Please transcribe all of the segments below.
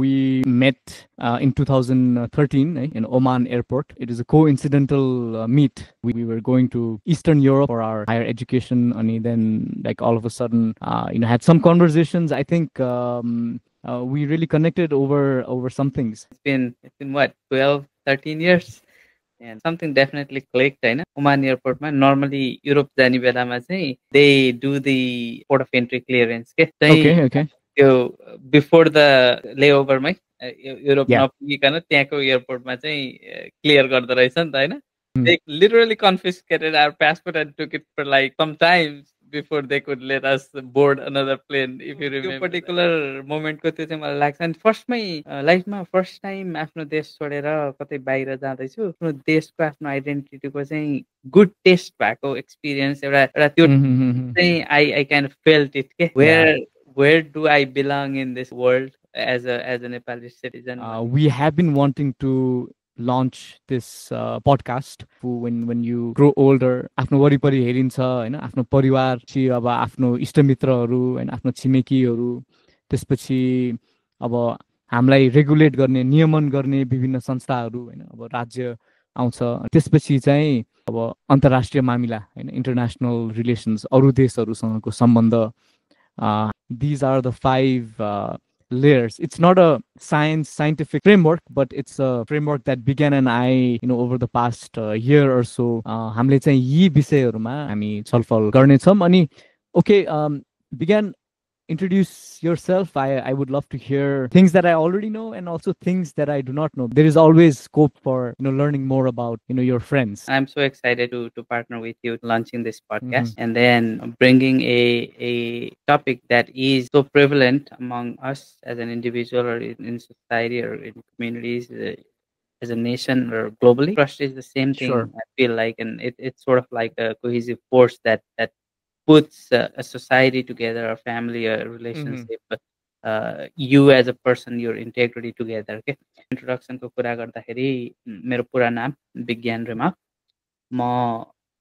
We met in 2013 in Oman airport. It is a coincidental meet. We were going to Eastern Europe for our higher education, and then like all of a sudden, had some conversations. I think we really connected over some things. It's been what, 12, 13 years? And something definitely clicked, होइन? Oman एयरपोर्टमा normally Europe जाने बेलामा चाहिँ they do the port of entry clearance के चाहिँ Okay. त्यो before the लेओभरमै Europe Yeah. नपुगिकन त्यहाँको एयरपोर्टमा चाहिँ clear गर्दो रहेछ नि त, होइन? Hmm. They literally confiscated our passport and took it for like some time before they could let us board another plane, if you remember. त्यो पर्टिकुलर मोमेन्टको त्यो चाहिँ मलाई लाग्छ। अनि फर्स्टमै लाइफमा फर्स्ट टाइम आफ्नो देश छोडेर कतै बाहिर जाँदैछु, आफ्नो देशको आफ्नो आइडेन्टिटीको चाहिँ गुड टेस्ट भएको एक्सपिरियन्स एउटा त्यो चाहिँ I kind of felt it के where do I belong in this world as a Nepali citizen? We have been wanting to launch this podcast when you grow older. आफ्नो वरिपरि हेरिन्छ हैन, आफ्नो परिवार छि, अब आफ्नो इष्टमित्रहरू हैन, आफ्नो छिमेकीहरू, त्यसपछि अब हामीलाई रेगुलेट गर्ने, नियमन गर्ने विभिन्न संस्थाहरू हैन, अब राज्य आउँछ। त्यसपछि चाहिँ अब अन्तर्राष्ट्रिय मामिला हैन, इन्टरनेशनल रिलेसन्स, अरू देशहरूसँगको सम्बन्ध. These are the 5 layers. It's not a scientific framework, but it's a framework that began and over the past year or so हामीले चाहिँ यी विषयहरूमा हामी छलफल गर्नेछौँ। अनि okay, began, introduce yourself. I would love to hear things that I already know and also things that I do not know. There is always scope for learning more about your friends. I'm so excited to partner with you launching this podcast and then bringing a topic that is so prevalent among us as an individual or in society or in communities as a nation or globally. Trust is the same thing. Sure. I feel like, and it's sort of like a cohesive force that puts a society together, a family, a relationship, you as a person, your integrity together. Okay. Introduction को कुरा गर्दाखेरि मेरो पुरा नाम विज्ञान रेमाल, म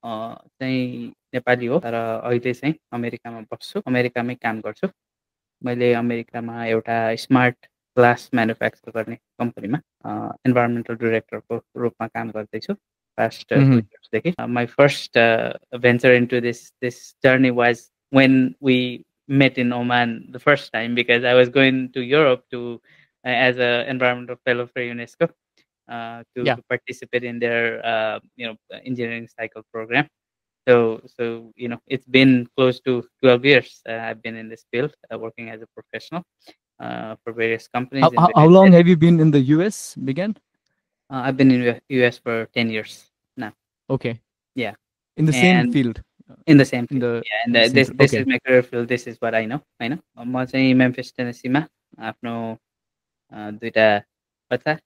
चाहिँ नेपाली हो, तर अहिले चाहिँ अमेरिकामा बस्छु, अमेरिकामै काम गर्छु। मैले अमेरिकामा एउटा स्मार्ट ग्लास म्यानुफ्याक्चर गर्ने कम्पनीमा इन्भाइरोन्मेन्टल डाइरेक्टरको रूपमा काम गर्दैछु past 2 years देखि. My first venture into this journey was when we met in Oman the first time, because I was going to Europe to as an environmental fellow for UNESCO to participate in their engineering cycle program. So it's been close to 12 years I've been in this field, working as a professional for various companies. How long have you been in the US, Began? I've been in US for 10 years now. Okay. Yeah. In the same field. In the same field. This is my career field. This is what I know. म चाहिँ Memphis टेनेसीमा आफ्नो दुईटा बच्चा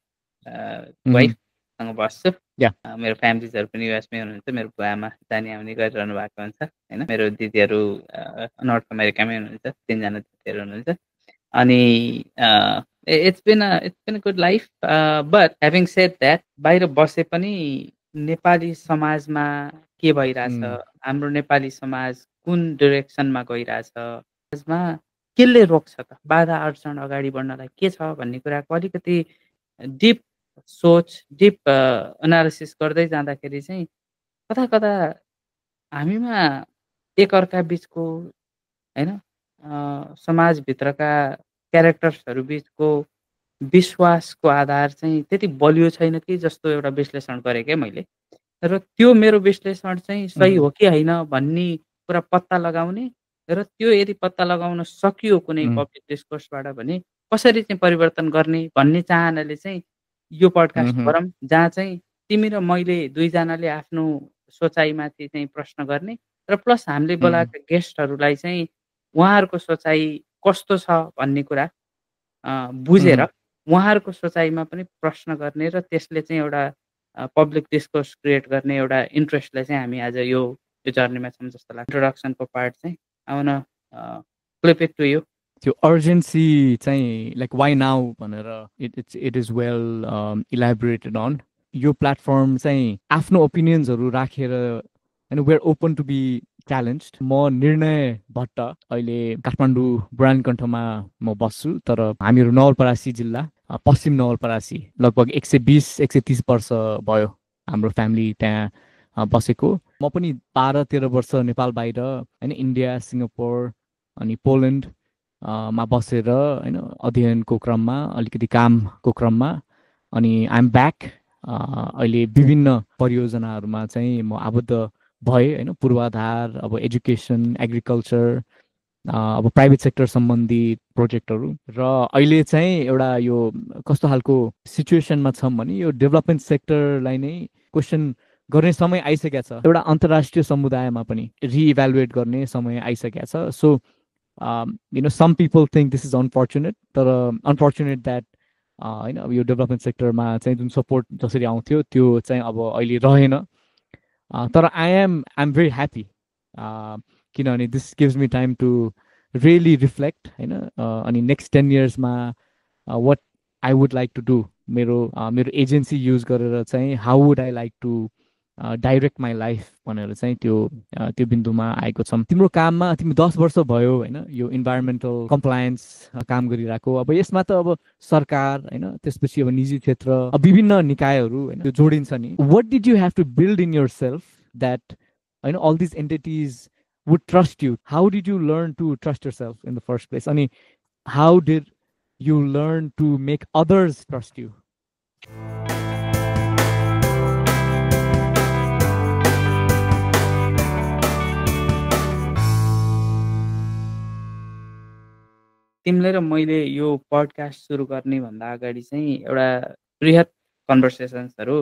वाइफसँग बस्छु। मेरो फ्यामिलीजहरू पनि युएसमै हुनुहुन्छ। मेरो बुवा आमा जाने आउने गरिरहनु भएको हुन्छ हैन। मेरो दिदीहरू नर्थ अमेरिकामै हुनुहुन्छ, 3 जना दिदीहरू हुनुहुन्छ। अनि it's been a good life, but having said that, बाहिर बसे पनि नेपाली समाजमा के भइराछ, हाम्रो नेपाली समाज कुन डाइरेक्सनमा गइराछ, समाजमा केले रोक्छ त, बाधा अडचन अगाडि बढ्नलाई के छ भन्ने कुराको अलिकति डिप सोच, डिप एनालिसिस गर्दै जाँदाखेरि चाहिँ कता कता हामीमा एक अर्का बीचको हैन समाजभित्रका क्यारेक्टर्सहरू बीचको विश्वासको आधार चाहिँ त्यति बलियो छैन कि जस्तो एउटा विश्लेषण गरेँ के मैले। र त्यो मेरो विश्लेषण चाहिँ सही हो कि हैन भन्ने कुरा पत्ता लगाउने, र त्यो यदि पत्ता लगाउन सकियो कुनै पब्लिक डिस्कोर्सबाट भने कसरी चाहिँ परिवर्तन गर्ने भन्ने चाहनाले चाहिँ यो पडकास्ट गरौँ, जहाँ चाहिँ तिमी र मैले दुईजनाले आफ्नो सोचाइमाथि चाहिँ प्रश्न गर्ने, र प्लस हामीले बोलाएका गेस्टहरूलाई चाहिँ उहाँहरूको सोचाइ कस्तो छ भन्ने कुरा बुझेर उहाँहरूको सोचाइमा पनि प्रश्न गर्ने र त्यसले चाहिँ एउटा पब्लिक डिस्कोर्स क्रिएट गर्ने एउटा इन्ट्रेस्टलाई चाहिँ हामी आज यो जर्नीमा छौँ जस्तो लाग्छ। इन्ट्रोडक्सनको पार्ट चाहिँ आउन क्लिप इट टु यु। त्यो अर्जेन्सी चाहिँ लाइक वाइ नाउ भनेर it is well elaborated on. यो प्लेटफर्म चाहिँ आफ्नो ओपिनियन्सहरू राखेर होइन, were open to be challenge. म निर्णय भट्ट अहिले काठमाडौँ बुढानकण्ठमा म बस्छु, तर हामीहरू नवलपरासी जिल्ला पश्चिम नवलपरासी लगभग 120-130 वर्ष भयो हाम्रो फ्यामिली त्यहाँ बसेको। म पनि 12-13 वर्ष नेपाल बाहिर होइन, इन्डिया, सिङ्गापुर अनि पोल्यान्ड मा बसेर होइन अध्ययनको क्रममा, अलिकति कामको क्रममा, अनि आइएम ब्याक। अहिले विभिन्न परियोजनाहरूमा चाहिँ म आबद्ध भएँ होइन, पूर्वाधार, अब एजुकेसन, एग्रिकल्चर, अब प्राइभेट सेक्टर सम्बन्धी प्रोजेक्टहरू। र अहिले चाहिँ एउटा यो कस्तो खालको सिचुएसनमा छौँ भने यो डेभलपमेन्ट सेक्टरलाई नै क्वेसन गर्ने समय आइसकेको छ, एउटा अन्तर्राष्ट्रिय समुदायमा पनि रिइभ्यालुएट गर्ने समय आइसकेको छ। So some people think this is unfortunate, तर unfortunate that होइन अब यो डेभलपमेन्ट सेक्टरमा चाहिँ जुन सपोर्ट जसरी आउँथ्यो त्यो चाहिँ अब अहिले रहेन। तर आई एम भेरी ह्याप्पी किनभने this gives me time to really reflect होइन। अनि नेक्स्ट 10 इयर्समा what I would like to do, मेरो एजेन्सी युज गरेर चाहिँ how would I like to direct my life भनेर चाहिँ त्यो बिन्दुमा आएको छौँ। तिम्रो काममा तिमी 10 वर्ष भयो होइन यो इन्भाइरोमेन्टल कम्प्लायन्स काम गरिरहेको। अब यसमा त अब सरकार होइन, त्यसपछि अब निजी क्षेत्र, विभिन्न निकायहरू होइन त्यो जोडिन्छ नि। What did you have to build in yourself that होइन all these entities would trust you? How did you learn to trust yourself in the first place? अनि how did you learn to make others trust you? तिमीले र मैले यो podcast सुरु गर्ने भन्दा अगाडि चाहिँ एउटा बृहत कन्भर्सेसन्सहरू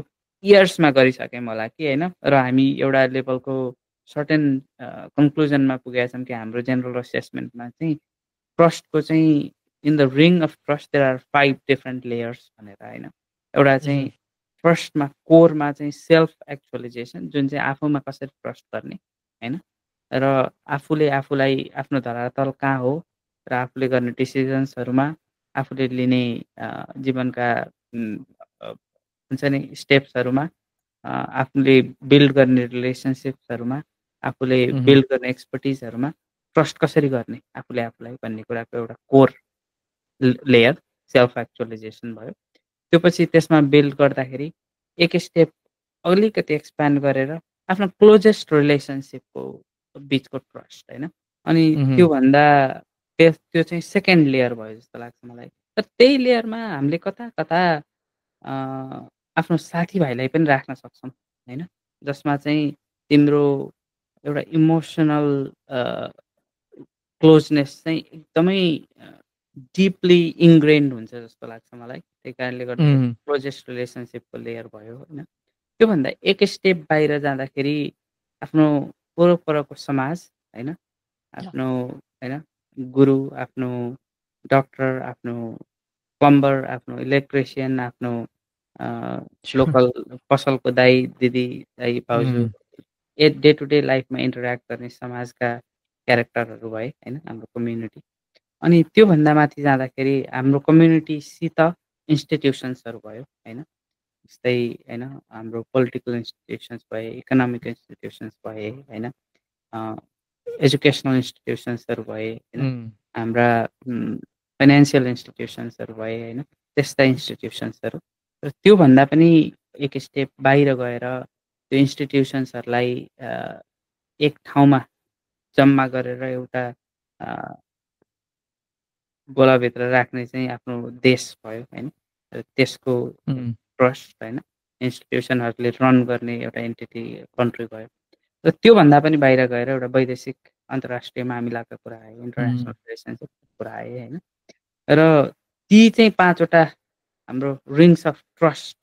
इयर्समा गरिसकेँ मलाई कि होइन। र हामी एउटा लेभलको सर्टेन कन्क्लुजनमा पुगेका छौँ कि हाम्रो जेनरल असेसमेन्टमा चाहिँ ट्रस्टको चाहिँ in the ring of trust there are 5 different layers भनेर होइन। एउटा चाहिँ फर्स्टमा कोरमा चाहिँ सेल्फ एक्चुअलाइजेसन, जुन चाहिँ आफूमा कसरी ट्रस्ट गर्ने होइन, र आफूले आफूलाई आफ्नो धरातल कहाँ हो र आफूले गर्ने डिसिजन्सहरूमा, आफूले लिने जीवनका हुन्छ नि स्टेप्सहरूमा, आफूले बिल्ड गर्ने रिलेसनसिप्सहरूमा, आफूले बिल्ड गर्ने एक्सपर्टिजहरूमा ट्रस्ट कसरी गर्ने आफूले आफूलाई भन्ने कुराको एउटा कोर लेयर सेल्फ एक्चुअलाइजेसन भयो। त्यो पछि त्यसमा बिल्ड गर्दाखेरि एक स्टेप अलिकति एक्सप्यान्ड गरेर आफ्नो क्लोजेस्ट रिलेसनसिपको बिचको ट्रस्ट होइन। अनि त्योभन्दा त्यो चाहिँ सेकेन्ड लेयर भयो जस्तो लाग्छ मलाई। र त्यही लेयरमा हामीले कता कता आफ्नो साथीभाइलाई पनि राख्न सक्छौँ होइन, जसमा चाहिँ तिम्रो एउटा इमोसनल क्लोजनेस चाहिँ एकदमै डिपली इन्ग्रेन्ड हुन्छ जस्तो लाग्छ मलाई। त्यही कारणले गर्दा क्लोजेस्ट रिलेसनसिपको लेयर भयो होइन। त्योभन्दा एक स्टेप बाहिर जाँदाखेरि आफ्नो वरपरको समाज होइन, आफ्नो होइन गुरु, आफ्नो डक्टर, आफ्नो प्लम्बर, आफ्नो इलेक्ट्रिसियन, आफ्नो लोकल पसलको दाई दिदी, दाई भाउजू, डे टु डे लाइफमा इन्टरेक्ट गर्ने समाजका क्यारेक्टरहरू भए होइन, हाम्रो कम्युनिटी। अनि त्योभन्दा माथि जाँदाखेरि हाम्रो कम्युनिटीसित इन्स्टिट्युसन्सहरू भयो होइन, जस्तै होइन हाम्रो पोलिटिकल इन्स्टिट्युसन्स भए, इकोनोमिक इन्स्टिट्युसन्स भए होइन, एजुकेसनल इन्स्टिट्युसन्सहरू भए होइन, हाम्रा फाइनेन्सियल इन्स्टिट्युसन्सहरू भए होइन, त्यस्ता इन्स्टिट्युसन्सहरू। र त्योभन्दा पनि एक स्टेप बाहिर गएर त्यो इन्स्टिट्युसन्सहरूलाई एक ठाउँमा जम्मा गरेर एउटा गोलाभित्र राख्ने चाहिँ आफ्नो देश भयो होइन, र त्यसको ट्रस्ट होइन, इन्स्टिट्युसनहरूले रन गर्ने एउटा एन्टिटी कन्ट्री भयो। र त्योभन्दा पनि बाहिर गएर एउटा वैदेशिक अन्तर्राष्ट्रिय मामिलाका कुरा आयो, इन्टरनेसनल रिलेसनसिपको कुरा आयो होइन। र ती चाहिँ 5वटा हाम्रो रिङ्स अफ ट्रस्ट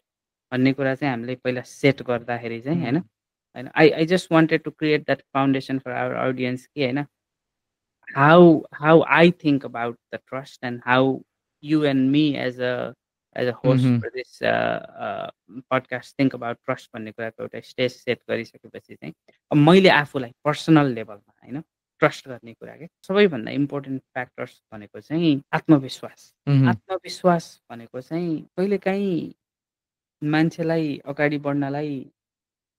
भन्ने कुरा चाहिँ हामीले पहिला सेट गर्दाखेरि चाहिँ होइन, I just wanted to create that foundation for our audience कि होइन, how I think about the trust and how you and me as a host for this podcast think about trust भन्ने कुराको एउटा stage set गरिसकेपछि चाहिँ मैले आफूलाई personal लेभलमा हैन ट्रस्ट गर्ने कुरा के सबैभन्दा इम्पोर्टेन्ट फ्याक्टर्स भनेको चाहिँ आत्मविश्वास भनेको चाहिँ कहिलेकाहीँ मान्छेलाई अगाडि बढ्नलाई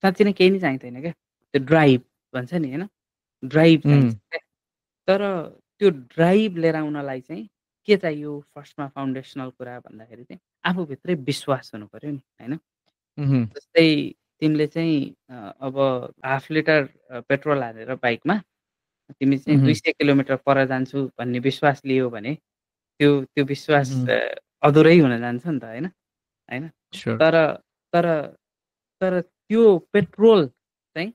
साँच्चै नै केही नै चाहिँदैन क्या त्यो ड्राइभ भन्छ नि हैन ड्राइभ चाहिन्छ क्या तर त्यो ड्राइभ लिएर आउनलाई चाहिँ के चाहियो फर्स्टमा फाउन्डेसनल कुरा भन्दाखेरि चाहिँ आफूभित्रै विश्वास हुनु पर्यो नि हैन जस्तै तिमीले चाहिँ अब हाफ लिटर पेट्रोल हालेर बाइकमा तिमी चाहिँ 200 किलोमिटर पर जान्छु भन्ने विश्वास लियो भने त्यो विश्वास अधुरै हुन जान्छ नि त हैन हैन तर तर तर त्यो पेट्रोल चाहिँ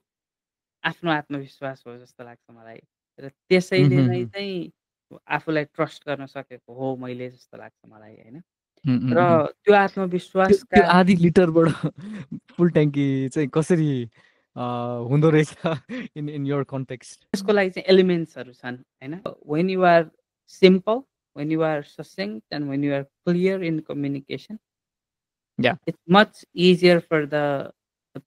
आफ्नो आत्मविश्वास हो जस्तो लाग्छ मलाई र त्यसैले नै चाहिँ आफूलाई ट्रस्ट गर्न सकेको हो मैले जस्तो लाग्छ मलाई हैन र त्यो आत्मविश्वासका आधी लिटरबाट फुल ट्याङ्की चाहिँ कसरी हुँदो रहेछ इन योर कन्टेक्स्ट त्यसको लागि चाहिँ एलिमेन्ट्सहरु छन् हैन when you are simple, when you are succinct, and when you are clear in communication, it's much easier for the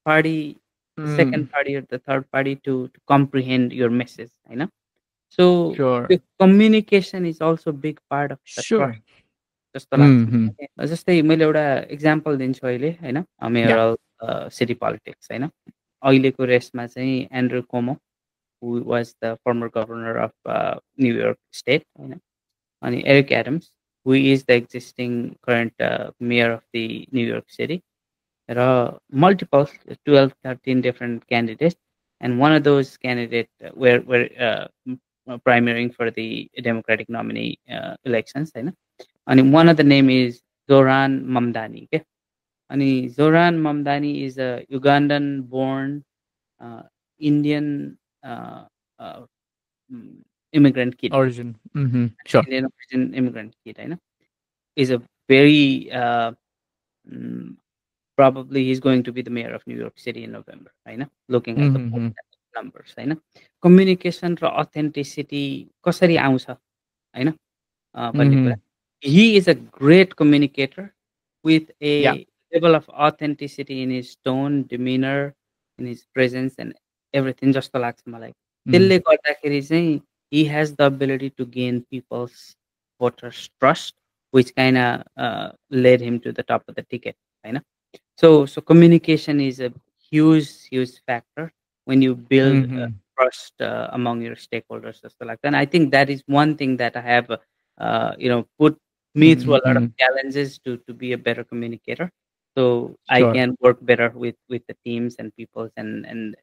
party, the second party or the third party to comprehend your message, हैन so the communication is also a big part of the trust जस्तो लाग्छ जस्तै मैले एउटा example दिन्छु अहिले हैन मेयरल city politics हैन अहिलेको रेसमा चाहिँ Andrew Como who was the former governor of New York State and Eric Adams who is the existing current mayor of the New York City. There are multiple 12-13 different candidates and one of those candidates were primarying for the Democratic nominee elections and one of the name is Zoran Mamdani. Okay? And Zoran Mamdani is a Ugandan born Indian immigrant kid. Origin. Sure. Indian origin immigrant kid, is a very probably he's going to be the mayor of New York City in November, looking at the numbers, communication र authenticity कसरी आउँछ हैन भन्ने कुरा he is a great communicator with a level of authenticity in his tone, demeanor, in his presence and everything जस्तो लाग्छ मलाई त्यसले गर्दाखेरि चाहिँ he has the ability to gain people's voters trust which kind of led him to the top of the ticket हैन so communication is a huge factor when you build trust among your stakeholders जस्तो लाग्छ and I think that is one thing that I have put me through a lot of challenges to be a better communicator so I can work better with the teams and people and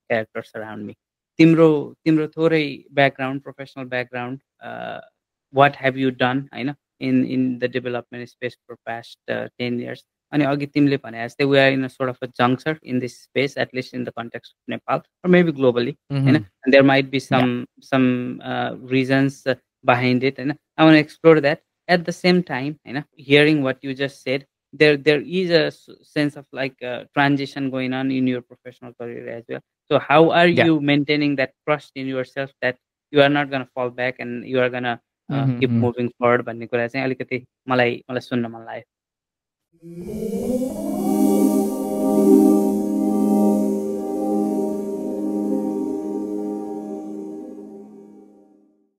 characters around me. Timro थोरै background, professional background, what have you done in the development space for past 10 years? अनि अघि तिमीले भने जस्तै we are in a sort of a juncture in this space at least in the context of Nepal or maybe globally and there might be some reasons behind it and I want to explore that at the same time hearing what you just said there is a sense of like transition going on in your professional career as well so how are you maintaining that trust in yourself that you are not going to fall back and you are going to keep moving forward भन्ने कुरा चाहिँ अलिकति मलाई सुन्न मन लाग्यो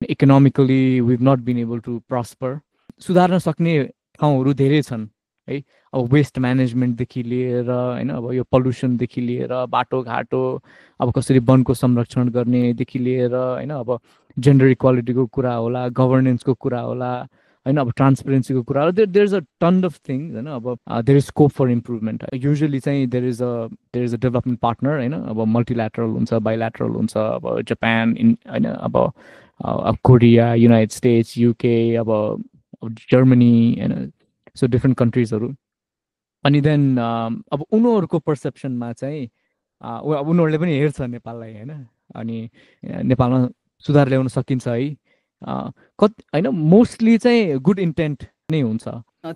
Economically we've not been able to prosper सुधार्न सक्ने ठाउँहरु धेरै छन् है अब वेस्ट म्यानेजमेन्ट देखि लिएर हैन अब यो पोल्युसन देखि लिएर बाटो घाटो अब कसरी वनको संरक्षण गर्ने देखि लिएर हैन अब जेन्डर इक्वालिटीको कुरा होला गभर्नेन्सको कुरा होला हैन अब ट्रान्सपेरेन्सीको कुरा होला there is a ton of things हैन अब there is scope for improvement usually चाहिँ there is a development partner हैन अब मल्टिल्याटरल हुन्छ बाइल्याटरल हुन्छ अब जापान हैन अब कोरिया युनाइटेड स्टेट्स युके अब जर्मनी हैन सो डिफ्रेन्ट कन्ट्रिजहरु अनि देन अब उनीहरुको पर्सेप्सनमा चाहिँ अब उनीहरुले पनि हेर्छ नेपाललाई हैन अनि नेपालमा सुधार ल्याउन सकिन्छ है हैन मोस्टली चाहिँ गुड इन्टेन्ट नै हुन्छ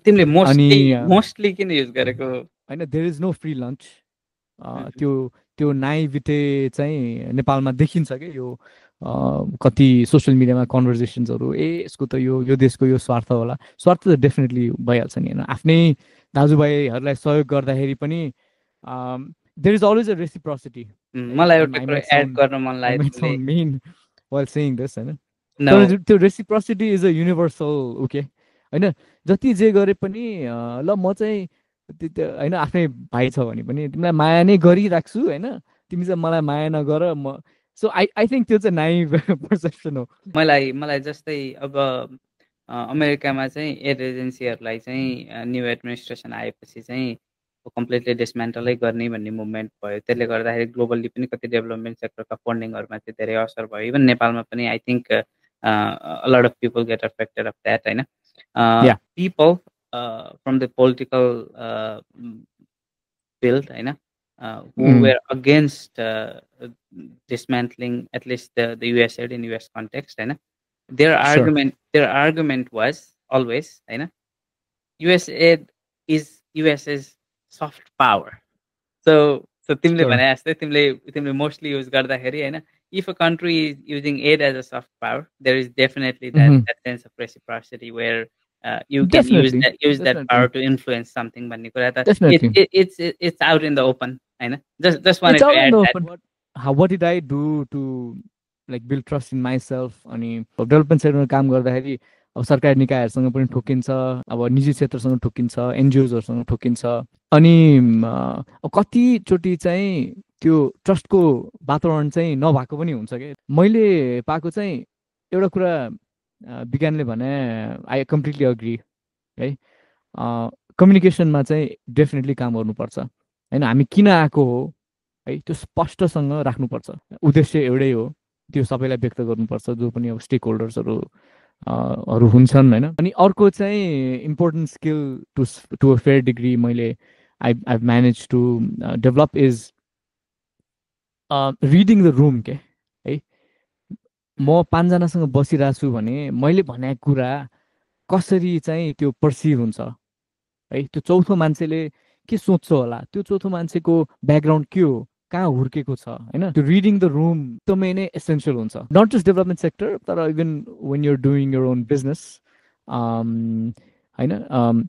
तिमीले मोस्टली किन युज गरेको हैन there is no free lunch त्यो नाइभिटे चाहिँ नेपालमा देखिन्छ के यो कति सोसियल मिडियामा कन्भर्सेसन्सहरू यसको त यो देशको यो स्वार्थ होला, स्वार्थ त डेफिनेटली भइहाल्छ नि होइन। आफ्नै दाजुभाइहरूलाई सहयोग गर्दाखेरि पनि there is always a reciprocity. मलाई एउटा कुरा एड गर्न मन लाग्यो मेन while saying this होइन, तर त्यो reciprocity is a universal okay होइन। जति जे गरे पनि ल म चाहिँ होइन आफ्नै भाइ छ भने पनि तिमीलाई माया नै गरिराख्छु होइन, तिमी चाहिँ मलाई माया नगर म। सो आई थिङ्क त्यो चाहिँ नाइभ पर्सेप्सन हो। मलाई जस्तै अब अमेरिकामा चाहिँ एड एजेन्सीहरूलाई चाहिँ न्यू एडमिनिस्ट्रेसन आएपछि चाहिँ कम्प्लिटली डिसमेन्टलै गर्ने भन्ने मुभमेन्ट भयो। त्यसले गर्दाखेरि ग्लोबल्ली पनि कति डेभलपमेन्ट सेक्टरका फन्डिङहरूमा चाहिँ धेरै असर भयो। इभन नेपालमा पनि I think lot of people get affected of that होइन। People from the political field होइन who were against dismantling at least the US aid in US context होइन, their argument was always होइन US aid is US's soft power. So तिमीले भने जस्तै तिमीले mostly use गर्दाखेरि होइन, if a country is using aid as a soft power, there is definitely that sense of reciprocity where you can use that power to influence something भन्ने कुरा त it's out in the open होइन। Just wanted to add that. What did I do to like build trust in myself? अनि development सेक्टरमा काम गर्दाखेरि अब सरकारी निकायहरूसँग पनि ठोकिन्छ, अब निजी क्षेत्रसँग ठोकिन्छ, एनजिओजहरूसँग ठोकिन्छ। अनि कतिचोटि चाहिँ त्यो ट्रस्टको वातावरण चाहिँ नभएको पनि हुन्छ क्या। मैले पाएको चाहिँ एउटा कुरा विज्ञानले भने आई कम्प्लिटली अग्री है, कम्युनिकेसनमा चाहिँ डेफिनेटली काम गर्नुपर्छ होइन। हामी किन आएको हो है त्यो स्पष्टसँग राख्नुपर्छ, उद्देश्य एउटै हो, त्यो सबैलाई व्यक्त गर्नुपर्छ जो पनि अब स्टेक होल्डर्सहरू हुन्छन् होइन। अनि अर्को चाहिँ important skill to a fair degree मैले I manage to develop is reading the room के है। म 5 जनासँग बसिरहेको छु भने मैले भनेको कुरा कसरी चाहिँ त्यो पर्सिभ हुन्छ है, त्यो चौथो मान्छेले के सोच्छ होला, त्यो चौथो मान्छेको ब्याकग्राउन्ड के हो, कहाँ हुर्केको छ होइन। त्यो रिडिङ द रुम एकदमै नै एसेन्सियल हुन्छ, नट जस्ट डेभलपमेन्ट सेक्टर तर even when you're doing your own business होइन।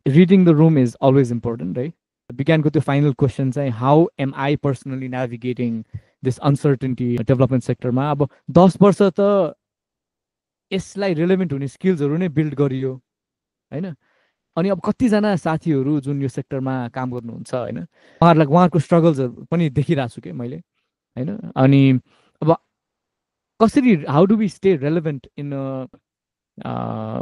Reading the room is always important है। विज्ञानको त्यो फाइनल क्वेसन चाहिँ how am I personally navigating this uncertainty development सेक्टरमा। अब 10 वर्ष त यसलाई रिलेभेन्ट हुने स्किल्सहरू नै बिल्ड गरियो होइन। अनि अब कतिजना साथीहरू जुन यो सेक्टरमा काम गर्नुहुन्छ होइन, उहाँहरूको स्ट्रगल्सहरू पनि देखिरहेको छु कि मैले होइन। अनि अब कसरी how do we stay relevant in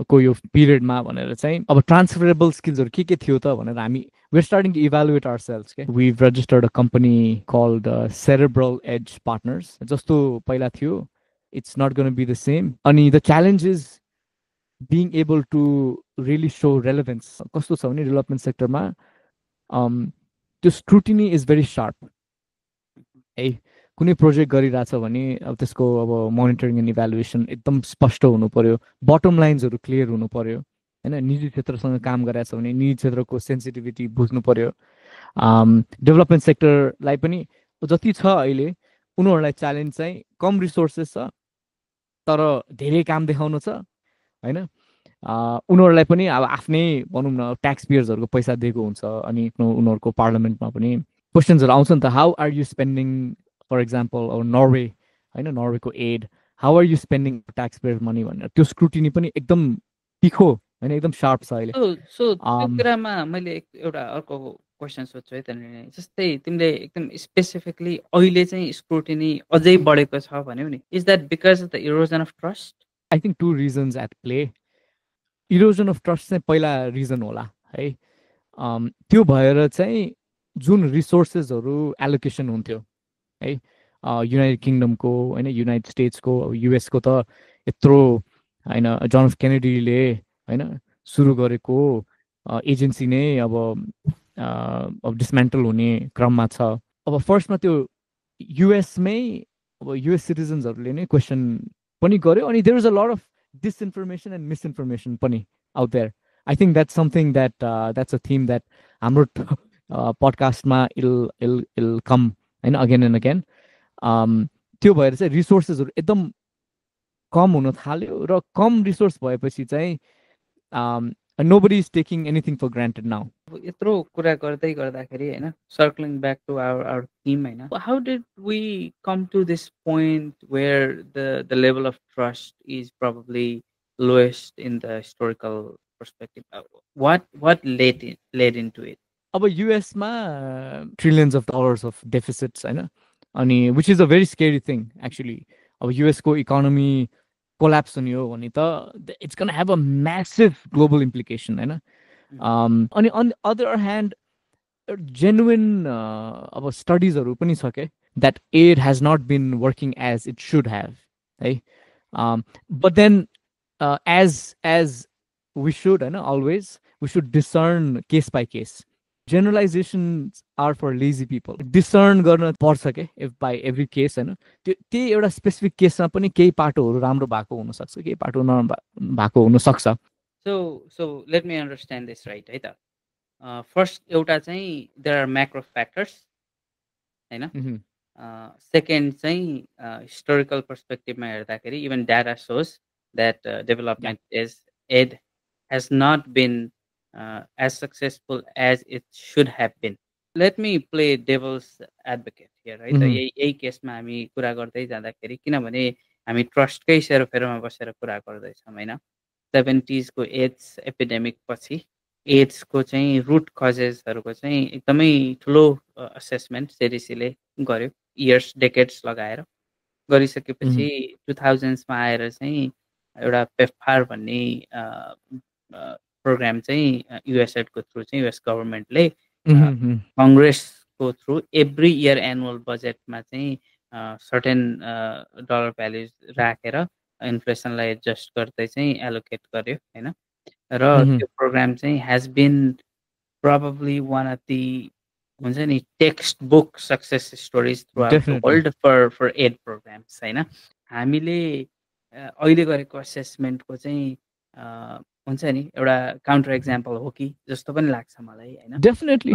को यो पिरियडमा भनेर चाहिँ अब ट्रान्सफरेबल स्किल्सहरू के थियो त भनेर हामी we're starting to evaluate ourselves. Okay? We've registered a company called Cerebral Edge Partners. जस्तो पहिला थियो, it's not going to be the same. अनि the challenge is being able to really show relevance. कस्तो छ भने डेभलपमेन्ट सेक्टरमा त्यो scrutiny is very sharp है। कुनै प्रोजेक्ट गरिरहेछ भने अब त्यसको अब मोनिटरिङ एन्ड इभ्यालुएसन एकदम स्पष्ट हुनु पर्यो, बटम लाइन्सहरू क्लियर हुनु पर्यो होइन। निजी क्षेत्रसँग काम गरिरहेछ भने निजी क्षेत्रको सेन्सिटिभिटी बुझ्नु पर्यो। डेभलपमेन्ट सेक्टरलाई पनि जति छ अहिले उनीहरूलाई च्यालेन्ज चाहिँ कम रिसोर्सेस छ तर धेरै काम देखाउनु छ होइन। उनीहरूलाई पनि अब आफ्नै भनौँ न ट्याक्स पेयर्सहरूको पैसा दिएको हुन्छ अनि उनीहरूको पार्लियामेन्टमा पनि क्वेसन्सहरू आउँछ नि त, how are you spending for example अब नर्वे होइन, नर्वेको aid how are you spending tax payer money भनेर त्यो स्क्रुटिनी पनि एकदम तिखो होइन, एकदम शार्प छ अहिले। सो त्यो कुरामा मैले एउटा अर्को क्वेसन सोध्छु है त्यहाँनिर, जस्तै तिमीले एकदम स्पेसिफिकली अहिले चाहिँ स्क्रुटिनी अझै बढेको छ भन्यो नि, is that because of the erosion of trust? I think 2 reasons at play. Erosion of trust चाहिँ पहिला रिजन होला है। त्यो भएर चाहिँ जुन रिसोर्सेसहरू एलोकेसन हुन्थ्यो है युनाइटेड किङडमको होइन, युनाइटेड स्टेट्सको, युएसको त यत्रो होइन जन एफ केनेडीले होइन सुरु गरेको एजेन्सी नै अब डिसमेन्टल हुने क्रममा छ। अब फर्स्टमा त्यो युएसमै अब युएस सिटिजन्सहरूले नै क्वेसन पनि गर्यो अनि there is a lot of disinformation and misinformation पनि out there. I think that's something that's a theme that हाम्रो पडकास्टमा इल कम होइन अगेन एन्ड अगेन। त्यो भएर चाहिँ रिसोर्सेसहरू एकदम कम हुन थाल्यो र कम रिसोर्स भएपछि चाहिँ nobody is taking anything for granted now. यत्रो कुरा गर्दै गर्दाखेरि हैन, circling back to our theme हैन, how did we come to this point where the level of trust is probably lowest in the historical perspective? What led into it? अब युएसमा trillions of dollars of deficits होइन, अनि which is a very scary thing actually. अब युएसको economy collapse हुने हो भने त it's can have a massive global implication होइन. अनि अन अदर ह्यान्ड जेन्युन अब स्टडिजहरू पनि छ के that aid has not been working as it should have है. But then as we should होइन, always we should discern case by case. Generalisations are for lazy people. Discern गर्न पर्छ के if by every case होइन. त्यही एउटा specific केसमा पनि केही पाटोहरू राम्रो भएको हुनसक्छ, केही पाटो नभएको हुनसक्छ. So let me understand this right है त. फर्स्ट एउटा चाहिँ देयर आर म्याक्रो फ्याक्टर्स होइन. सेकेन्ड चाहिँ हिस्टोरिकल पर्सपेक्टिभमा हेर्दाखेरि even data shows that development aid has not been as successful as it should have been. Let me play devil's advocate here है त. यही केसमा हामी कुरा गर्दै जाँदाखेरि, किनभने हामी ट्रस्टकै सेरोफेरोमा बसेर कुरा गर्दैछौँ होइन. 70s को एड्स एपिडेमिक पछि एड्सको चाहिँ रुट कजेसहरूको चाहिँ एकदमै ठुलो असेसमेन्ट सेडिसीले गर्यो, इयर्स डेकेड्स लगाएर गरिसकेपछि 2000sमा आएर चाहिँ एउटा पेफार भन्ने प्रोग्राम चाहिँ युएसएडको थ्रु चाहिँ युएस गभर्मेन्टले कङ्ग्रेसको थ्रु एभ्री इयर एनुअल बजेटमा चाहिँ सर्टेन डलर भ्याल्युज राखेर इन्फ्लेसनलाई एडजस्ट गर्दै चाहिँ एलोकेट गर्यो होइन. र त्यो प्रोग्राम चाहिँ has been probably one of the हुन्छ नि textbook success stories throughout the world for aid programs होइन. हामीले अहिले गरेको असेसमेन्टको चाहिँ हुन्छ नि एउटा काउन्टर एक्जाम्पल हो कि जस्तो पनि लाग्छ मलाई होइन. Definitely.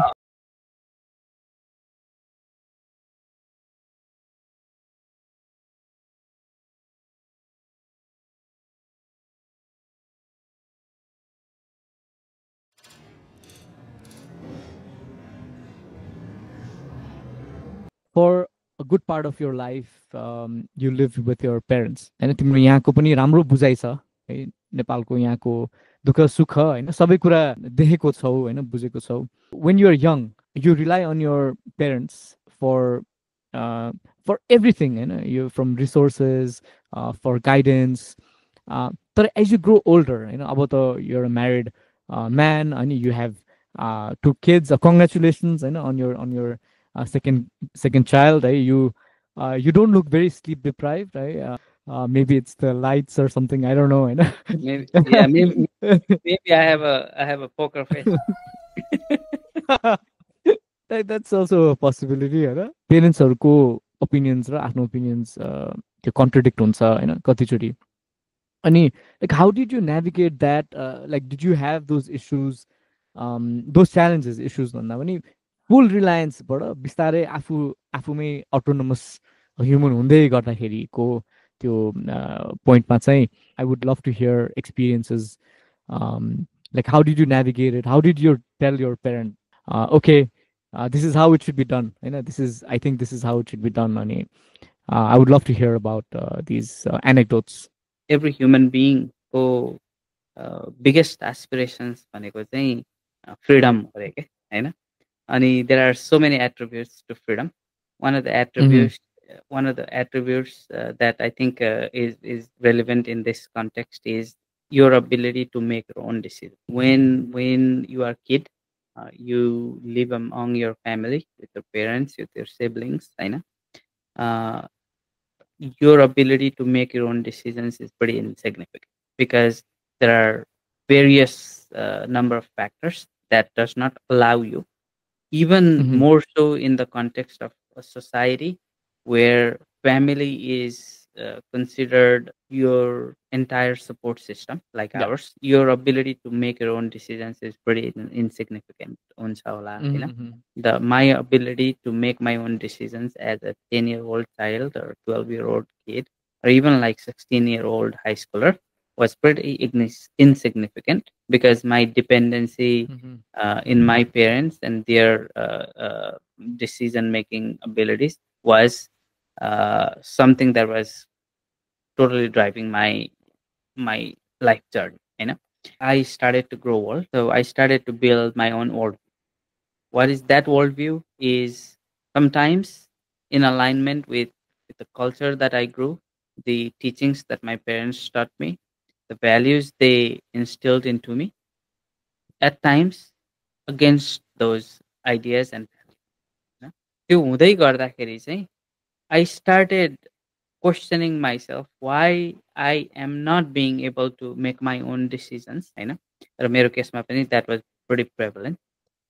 For a good part of your life, you live with your parents होइन. तिम्रो यहाँको पनि राम्रो बुझाइ छ है, नेपालको यहाँको दुःख सुख होइन, सबै कुरा देखेको छौ होइन, बुझेको छौ. When you are young, you rely on your parents for everything होइन, you from resources, for guidance. तर as you grow older होइन, अब त you're a married man and you have 2 kids. Congratulations होइन on your second child. You don't look very sleep deprived, right? Maybe it's the lights or something, I don't know. Maybe I have a poker face. That's also a possibility. पेरेन्ट्सहरूको opinions र आफ्नो opinions त्यो कन्ट्रडिक्ट हुन्छ होइन कतिचोटि. अनि like how did you navigate that? Like did you have those issues, those challenges, issues भन्दा पनि फुल रिलायन्सबाट बिस्तारै आफूमै अटोनोमस ह्युमन हुँदै गर्दाखेरिको त्यो पोइन्टमा चाहिँ I would love to hear experiences. Like how did you navigate it? How did you tell your parent okay this is how it should be done होइन, I think this is how it should be done? अनि I would love to hear about these anecdotes. Every human बिइङको biggest aspirations भनेको चाहिँ freedom हो अरे के होइन. अनि there are so many attributes to freedom. One of the attributes that I think is relevant in this context is your ability to make your own decisions. When you are a kid, you live among your family with your parents, with your siblings. Your ability to make your own decisions is pretty insignificant because there are various number of factors that does not allow you. Even more so in the context of a society where family is considered your entire support system, like ours, your ability to make your own decisions is pretty insignificant. My ability to make my own decisions as a 10-year-old child or 12-year-old kid or even like 16-year-old high schooler was pretty insignificant, because my dependency in my parents and their decision making abilities was something that was totally driving my life journey. I started to grow old, so I started to build my own world. What is that worldview? Is sometimes in alignment with the culture that I grew, the teachings that my parents taught me, the values they instilled into me, at times against those ideas and values. होइन? त्यो हुँदै गर्दाखेरि चाहिँ I started questioning myself why I am not being able to make my own decisions. होइन? र मेरो केसमा पनि that was pretty prevalent.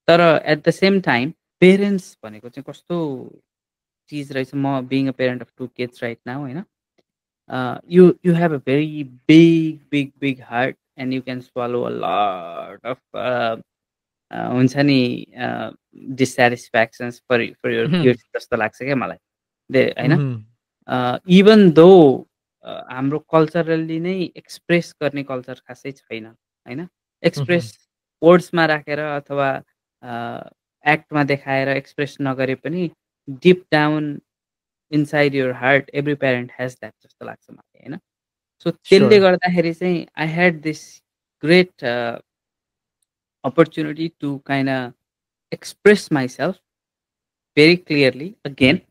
तर at the same time, parents भनेको चाहिँ कस्तो चिज रहेछ. म being a parent of 2 kids right now, होइन? You have a very big heart, and you can swallow a lot of हुन्छ नि dissatisfactions for your kids जस्तो लाग्छ क्या मलाई. होइन? Even though हाम्रो कल्चरली नै एक्सप्रेस गर्ने कल्चर खासै छैन. होइन? एक्सप्रेस वर्ड्समा राखेर अथवा एक्टमा देखाएर एक्सप्रेस नगरे पनि deep down inside your heart, every parent has that जस्तो लाग्छ मलाई. होइन? सो त्यसले गर्दाखेरि चाहिँ I had this great opportunity to kind of express myself very clearly again,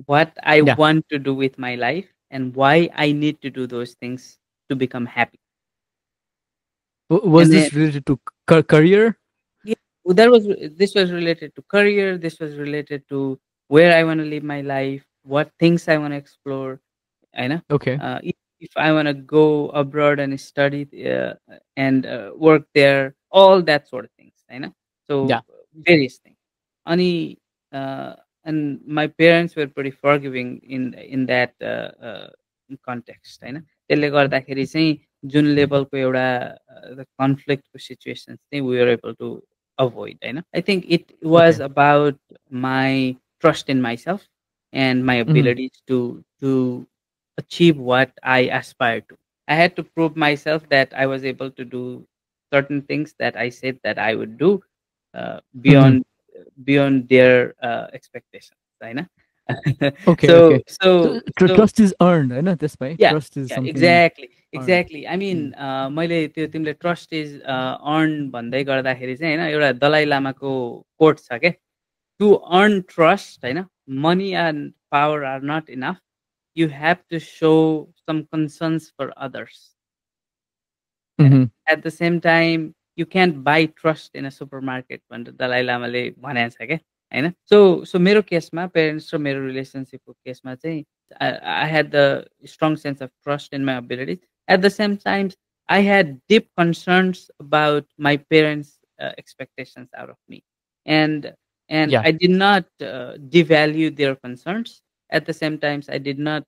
what I want to do with my life and why I need to do those things to become happy. Was this related to career? Yeah, this was related to career. This was related to where I want to live my life, what things I want to explore. I know. Okay. If I want to go abroad and study and work there, all that sort of things. I know. So various things. And my parents were pretty forgiving in that context. होइन? त्यसले गर्दाखेरि चाहिँ जुन लेभलको एउटा कन्फ्लिक्टको situations चाहिँ we were able to avoid. होइन? I think it was about my trust in myself and my abilities to achieve what I aspired to. I had to prove myself that I was able to do certain things that I said that I would do beyond their expectations. होइन? So trust is earned. होइन? त्यसमै trust is something. Exactly. I mean, मैले त्यो तिमीले trust is earned भन्दै गर्दाखेरि चाहिँ होइन, एउटा दलाई लामाको कोट छ के, to earn trust, होइन, money and power are not enough. You have to show some concerns for others. At the same time, you can't buy trust in a supermarket भनेर दलाई लामाले भनेको छ क्या. होइन? So मेरो केसमा पेरेन्ट्स र मेरो रिलेसनसिपको केसमा चाहिँ I had the strong sense of trust in my abilities. At the same time, I had deep concerns about my parents' expectations out of me, and I did not devalue their concerns. At the same time, I did not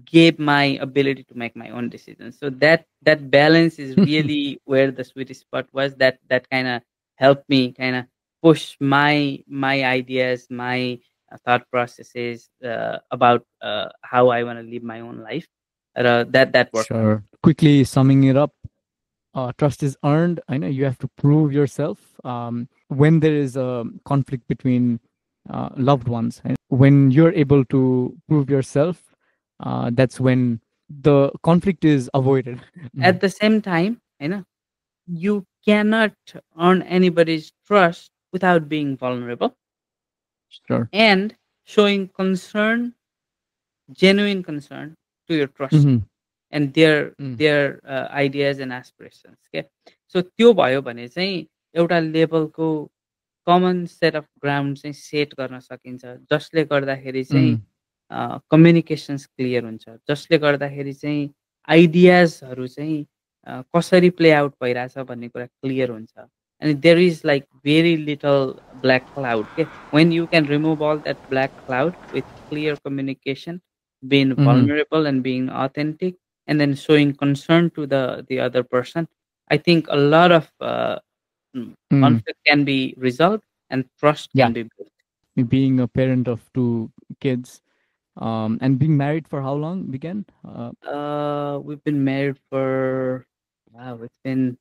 give my ability to make my own decisions. So that balance is really where the sweet spot was. That kind of helped me kind of push my ideas, my thought processes about how I want to live my own life. That worked. Sure. Quickly summing it up, trust is earned. I know you have to prove yourself when there is a conflict between loved ones. And when you're able to prove yourself, that's when the conflict is avoided. At the same time, you cannot earn anybody's trust without being vulnerable. Sure. And showing concern, genuine concern to your trust and their ideas and aspirations. Okay? So त्यो भयो भने चाहिँ एउटा लेभलको common set of ground चाहिँ set गर्न सकिन्छ, जसले गर्दाखेरि चाहिँ कम्युनिकेसन्स क्लियर हुन्छ, जसले गर्दाखेरि चाहिँ आइडियाजहरू चाहिँ कसरी प्ले आउट भइरहेछ भन्ने कुरा क्लियर हुन्छ. And there is like very little black cloud. Okay? When you can remove all that black cloud with clear communication, being vulnerable and being authentic, and then showing concern to the other person, I think a lot of conflict can be resolved and trust can be built. Being a parent of 2 kids, And being married for how long began? We've been married for, wow, it's been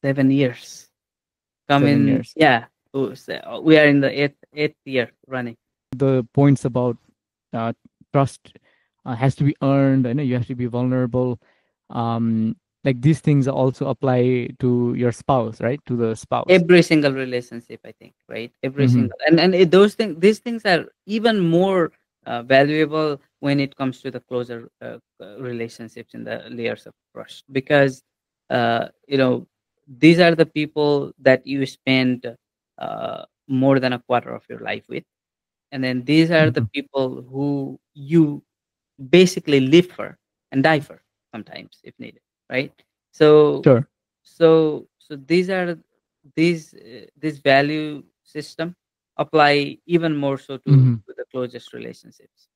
7 years. 7 years. Yeah, we are in the eighth year running. The points about trust has to be earned. I know you have to be vulnerable. Like these things also apply to your spouse, right? To the spouse. Every single relationship, I think, right? Every Mm-hmm. single, these things are even more valuable when it comes to the closer relationships in the layers of trust, because you know, these are the people that you spend more than a quarter of your life with, and then these are the Mm-hmm. people who you basically live for and die for sometimes if needed, right? So Sure. these are this value system apply even more so Mm-hmm. to the closest relationships.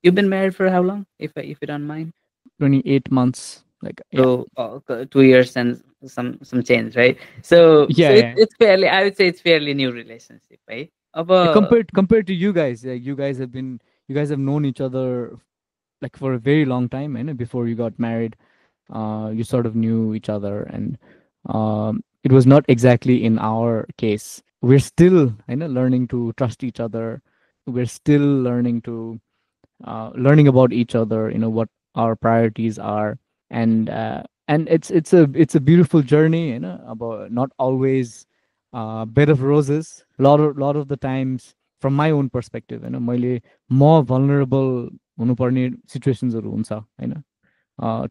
You've been married for how long, if you don't mind? 28 months. Like, yeah. So 2 years and some change, right? So Yeah, yeah. it's fairly, I would say it's fairly new relationship, right? Compared to you guys, you guys have known each other like for a very long time, and before you got married, you sort of knew each other, and it was not exactly in our case. We're still, learning to trust each other. We're still learning about each other. What our priorities are, and it's a beautiful journey. About not always bed of roses. Lot of the times, from my own perspective, मैले more vulnerable हुनुपर्ने सिचुएसन्सहरू हुन्छ होइन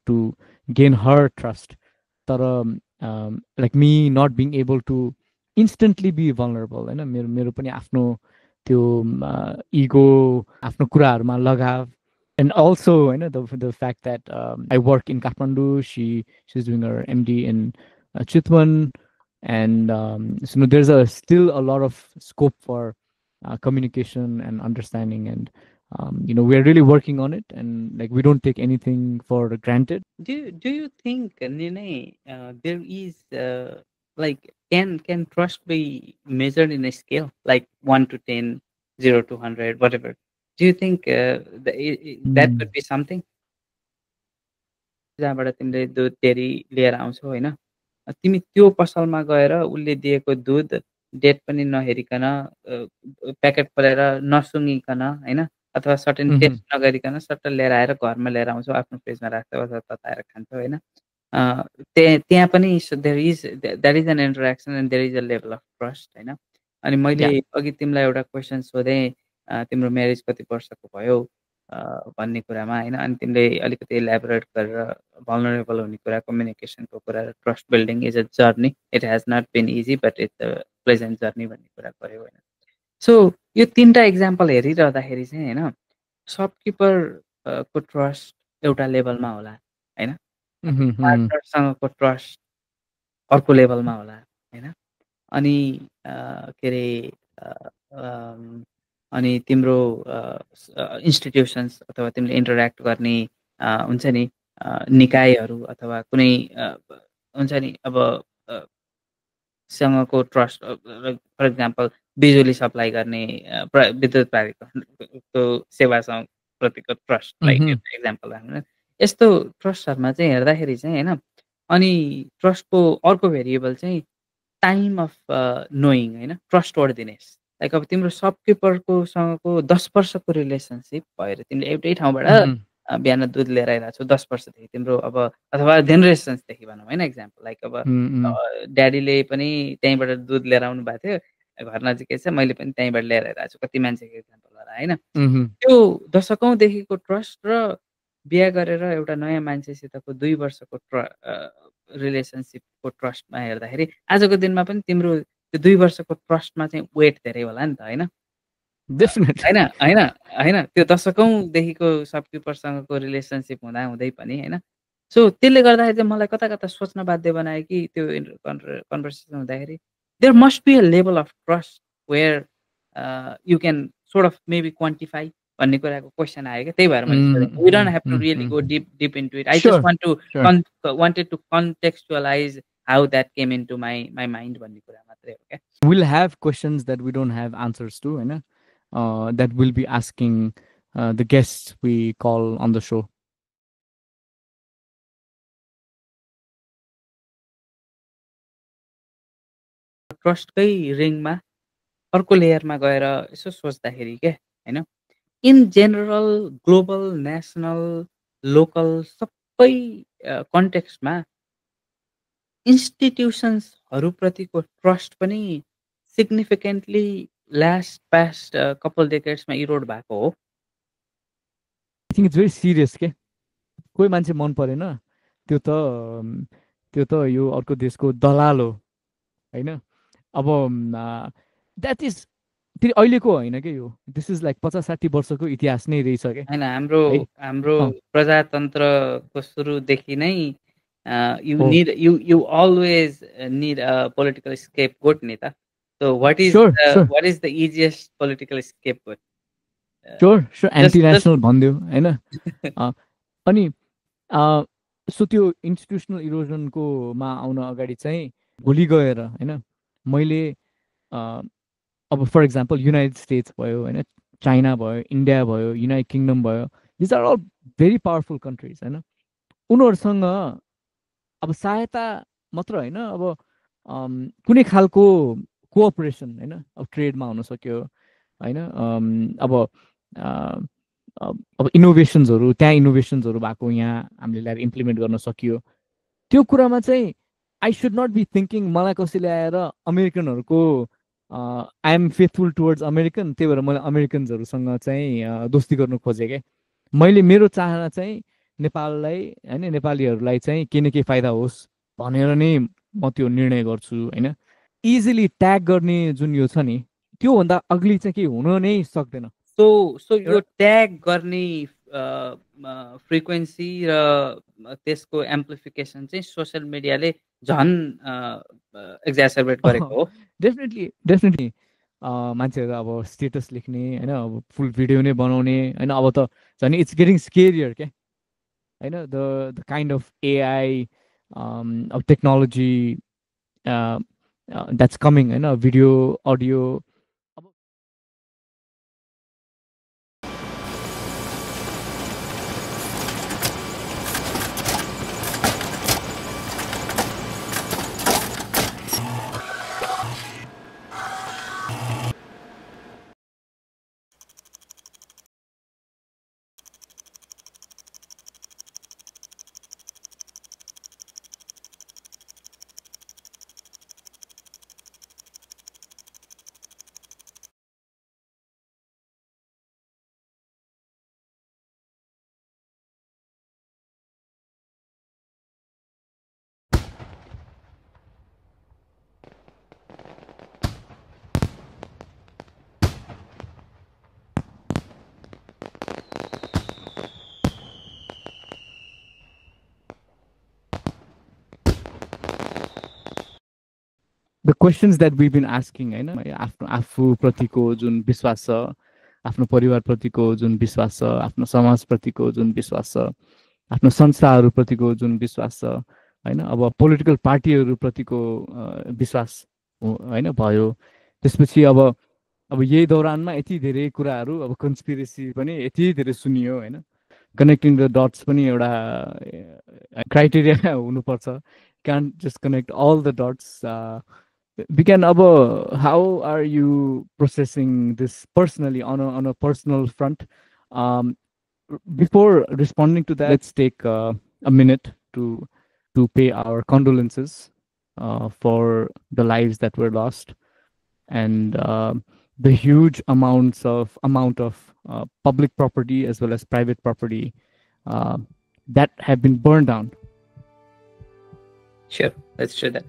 to gain her trust. तर like me not being able to instantly be vulnerable, मेरो मेरो पनि आफ्नो त्यो ego, आफ्नो कुराहरूमा लगाव. And also, the fact that I work in Kathmandu, she's doing her MD in Chitwan, and so there's still a lot of scope for communication and understanding, and we're really working on it, and like we don't take anything for granted. Do you think, Nene, there is like, can trust be measured in a scale like 1 to 10, 0 to 100, whatever? Do you think that Mm. could be something? जहाँबाट तिमीले दुध dairy लिएर आउँछौ होइन, तिमी त्यो पसलमा गएर उसले दिएको दुध डेट पनि नहेरिकन, प्याकेट खोलेर नसुँगिकन होइन, अथवा सर्टेन Mm-hmm. टेस्ट नगरिकन सट्ट लिएर आएर घरमा लिएर आउँछौ, आफ्नो फ्रिजमा राख्छौ अथवा तताएर खान्छौ होइन। त्यहाँ पनि there is that is an interaction and there is a level of trust होइन। अनि मैले Yeah. अघि तिमीलाई एउटा क्वेसन सोधेँ, तिम्रो म्यारेज कति वर्षको भयो भन्ने कुरामा होइन, अनि तिमीले अलिकति इलाबोरेट गरेर vulnerable हुने कुरा, कम्युनिकेसनको कुरा, र trust building is a journey, it has not been easy but it's a pleasant journey भन्ने कुरा गर्यो होइन। सो यो तिनवटा इक्जाम्पल हेरिरहँदाखेरि चाहिँ होइन, सपकिपर को ट्रस्ट एउटा लेभलमा होला होइन, Mm-hmm. Mm-hmm. पार्टनरसँगको ट्रस्ट अर्को लेभलमा होला होइन, अनि के अरे अनि तिम्रो इन्स्टिट्युसन्स अथवा तिमीले इन्टरेक्ट गर्ने हुन्छ नि निकायहरू अथवा कुनै हुन्छ नि अब सँगको ट्रस्ट, फर इक्जाम्पल बिजुली सप्लाई गर्ने विद्युत प्राधिकरणको सेवासँग प्रतिको ट्रस्टलाई Mm-hmm. इक्जाम्पल राख्नु, यस्तो ट्रस्टहरूमा चाहिँ हेर्दाखेरि चाहिँ होइन, अनि ट्रस्टको अर्को भेरिएबल चाहिँ टाइम अफ नोइङ होइन, ट्रस्ट वर्दिनेस। लाइक अब तिम्रो सपकिपरको सँगको 10 वर्षको रिलेसनसिप भएर तिमीले एउटै ठाउँबाट बिहान दुध लिएर आइरहेको छौ 10 वर्षदेखि तिम्रो, अब अथवा जेनेरेसन्सदेखि भनौँ होइन, इक्जाम्पल लाइक अब Mm-hmm. ड्याडीले पनि त्यहीँबाट दुध लिएर आउनु भएको थियो, घर नजिकै छ, मैले पनि त्यहीँबाट लिएर आइरहेको छु, कति मान्छेको इक्जाम्पल होला होइन। Mm-hmm. त्यो दशकौँदेखिको ट्रस्ट र बिहा गरेर एउटा नयाँ मान्छेसितको 2 वर्षको रिलेसनसिपको ट्रस्टमा हेर्दाखेरि आजको दिनमा पनि तिम्रो त्यो 2 वर्षको ट्रस्टमा चाहिँ वेट धेरै होला नि त होइन। Definitely. होइन होइन होइन, त्यो दशकौँदेखिको सपकिपरसँगको रिलेसनसिप हुँदा हुँदै पनि होइन। सो त्यसले गर्दाखेरि चाहिँ मलाई कता कता सोच्न बाध्य बनायो कि त्यो कन्भर्सेसन हुँदाखेरि there must be a level of trust where you can sort of maybe quantify भन्ने कुराको क्वेसन आयो क्या, त्यही भएर मैले सोधेँ। We don't have to really go Mm-hmm. Deep into it, I just Sure. Sure. Wanted to contextualize how that came into my mind भन्ने कुरा मात्रै हो क्या। We'll have questions that we don't have answers to, that we'll be asking the guests we call on the show. ट्रस्टकै रिङमा अर्को लेयरमा गएर यसो सोच्दाखेरि के हैन, in general global national local सबै कन्टेक्स्टमा इन्स्टिट्युसन्सहरूप्रतिको ट्रस्ट पनि सिग्निफिकेन्टली पास्ट कपल डेकेड्समा इरोड भएको हो। I think it's very serious के, कोही मान्छे मन परेन त्यो त यो अर्को देशको दलाल हो होइन। अब द्याट इज फेरि अहिलेको होइन कि यो, दिस इज लाइक 50-60 वर्षको इतिहास नै रहेछ क्या होइन, हाम्रो है। हाम्रो प्रजातन्त्रको सुरुदेखि नै यु हो need you always need a political scapegoat नि त। So what sure sure is the easiest political scapegoat? Sure sure anti just national भनिदियो होइन। अनि सो त्यो इन्स्टिट्युसनल इरोजनकोमा आउन अगाडि चाहिँ भोलि गएर होइन मैले अब फर इक्जाम्पल युनाइटेड स्टेट्स भयो होइन, चाइना भयो, इन्डिया भयो, युनाइटेड किङडम भयो, these are all very powerful countries होइन। उनीहरूसँग अब सहायता मात्र होइन, अब कुनै खालको कोअपरेसन होइन, अब ट्रेडमा हुन सक्यो होइन, अब इनोभेसन्सहरू त्यहाँ इनोभेसन्सहरू भएको यहाँ हामीले ल्याएर इम्प्लिमेन्ट गर्न सकियो। त्यो कुरामा चाहिँ I should not be thinking मलाई कसैले आएर अमेरिकनहरूको I am faithful towards American, त्यही भएर मैले अमेरिकन्सहरूसँग चाहिँ दोस्ती गर्नु खोजेँ क्या। मैले मेरो चाहना चाहिँ नेपाललाई होइन, नेपालीहरूलाई चाहिँ केही न केही फाइदा होस् भनेर नै म त्यो निर्णय गर्छु होइन। इजिली ट्याग गर्ने जुन यो छ नि, त्योभन्दा अग्ली चाहिँ केही हुन नै सक्दैन। सो यो ट्याग गर्ने फ्रिक्वेन्सी र त्यसको एम्प्लिफिकेसन चाहिँ सोसियल मिडियाले झन् एक्जासर्बेट गरेको हो। डेफिनेटली डेफिनेटली मान्छेहरू अब स्टेटस लेख्ने होइन, अब फुल भिडियो नै बनाउने होइन, अब त झन् इट्स गेटिङ स्केरियर क्या होइन, द काइन्ड अफ एआई अब टेक्नोलोजी द्याट्स कमिङ होइन, video audio. The questions that we been asking होइन, आफ्नो आफूप्रतिको जुन विश्वास छ, आफ्नो परिवारप्रतिको जुन विश्वास छ, आफ्नो समाजप्रतिको जुन विश्वास छ, आफ्नो संस्थाहरूप्रतिको जुन विश्वास छ होइन, अब पोलिटिकल पार्टीहरूप्रतिको विश्वास होइन भयो। त्यसपछि अब यही दौरानमा यति धेरै कुराहरू, अब कन्सपिरेसी पनि यति धेरै सुनियो होइन, कनेक्टिङ द डट्स पनि एउटा क्राइटेरिया हुनुपर्छ, can just connect all the dots. Begin Abo, how are you processing this personally on a personal front? Before responding to that, let's take a minute to pay our condolences for the lives that were lost and the huge amount of public property as well as private property that have been burned down. Sure, let's do that.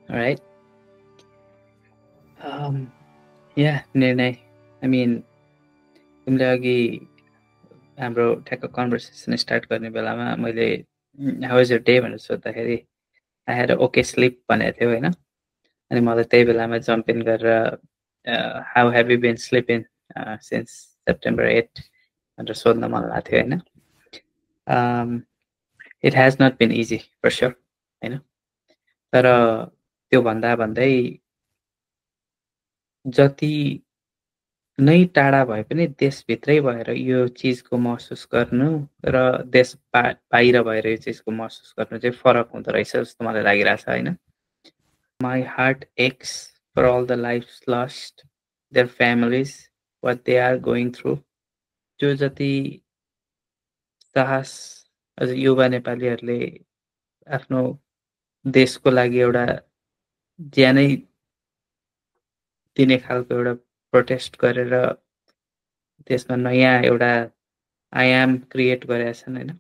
Alright. Yeah, निर्णय I mean तिमीले अघि हाम्रो ठ्याक्क conversation start गर्ने बेलामा मैले how was your day भनेर सोद्धाखेरि आई ह्याड ओके स्लिप भनेको थियो होइन अनि मलाई त्यही बेलामा जम्प इन गरेर how have you been sleeping since September 8 भनेर सोध्न मन लाग्थ्यो होइन it has not been easy for sure होइन तर त्यो भन्दा भन्दै जति नै टाढा भए पनि देशभित्रै भएर यो चिजको महसुस गर्नु र देश बाहिर भएर यो चिजको महसुस गर्नु चाहिँ फरक हुँदो रहेछ जस्तो मलाई लागिरहेछ होइन my heart aches for all the lives lost their families what they are going through त्यो जति साहस अझ युवा नेपालीहरूले आफ्नो देशको लागि एउटा ज्यानै दिने खालको एउटा प्रोटेस्ट गरेर त्यसमा नयाँ एउटा आयाम क्रिएट गरेका छन् होइन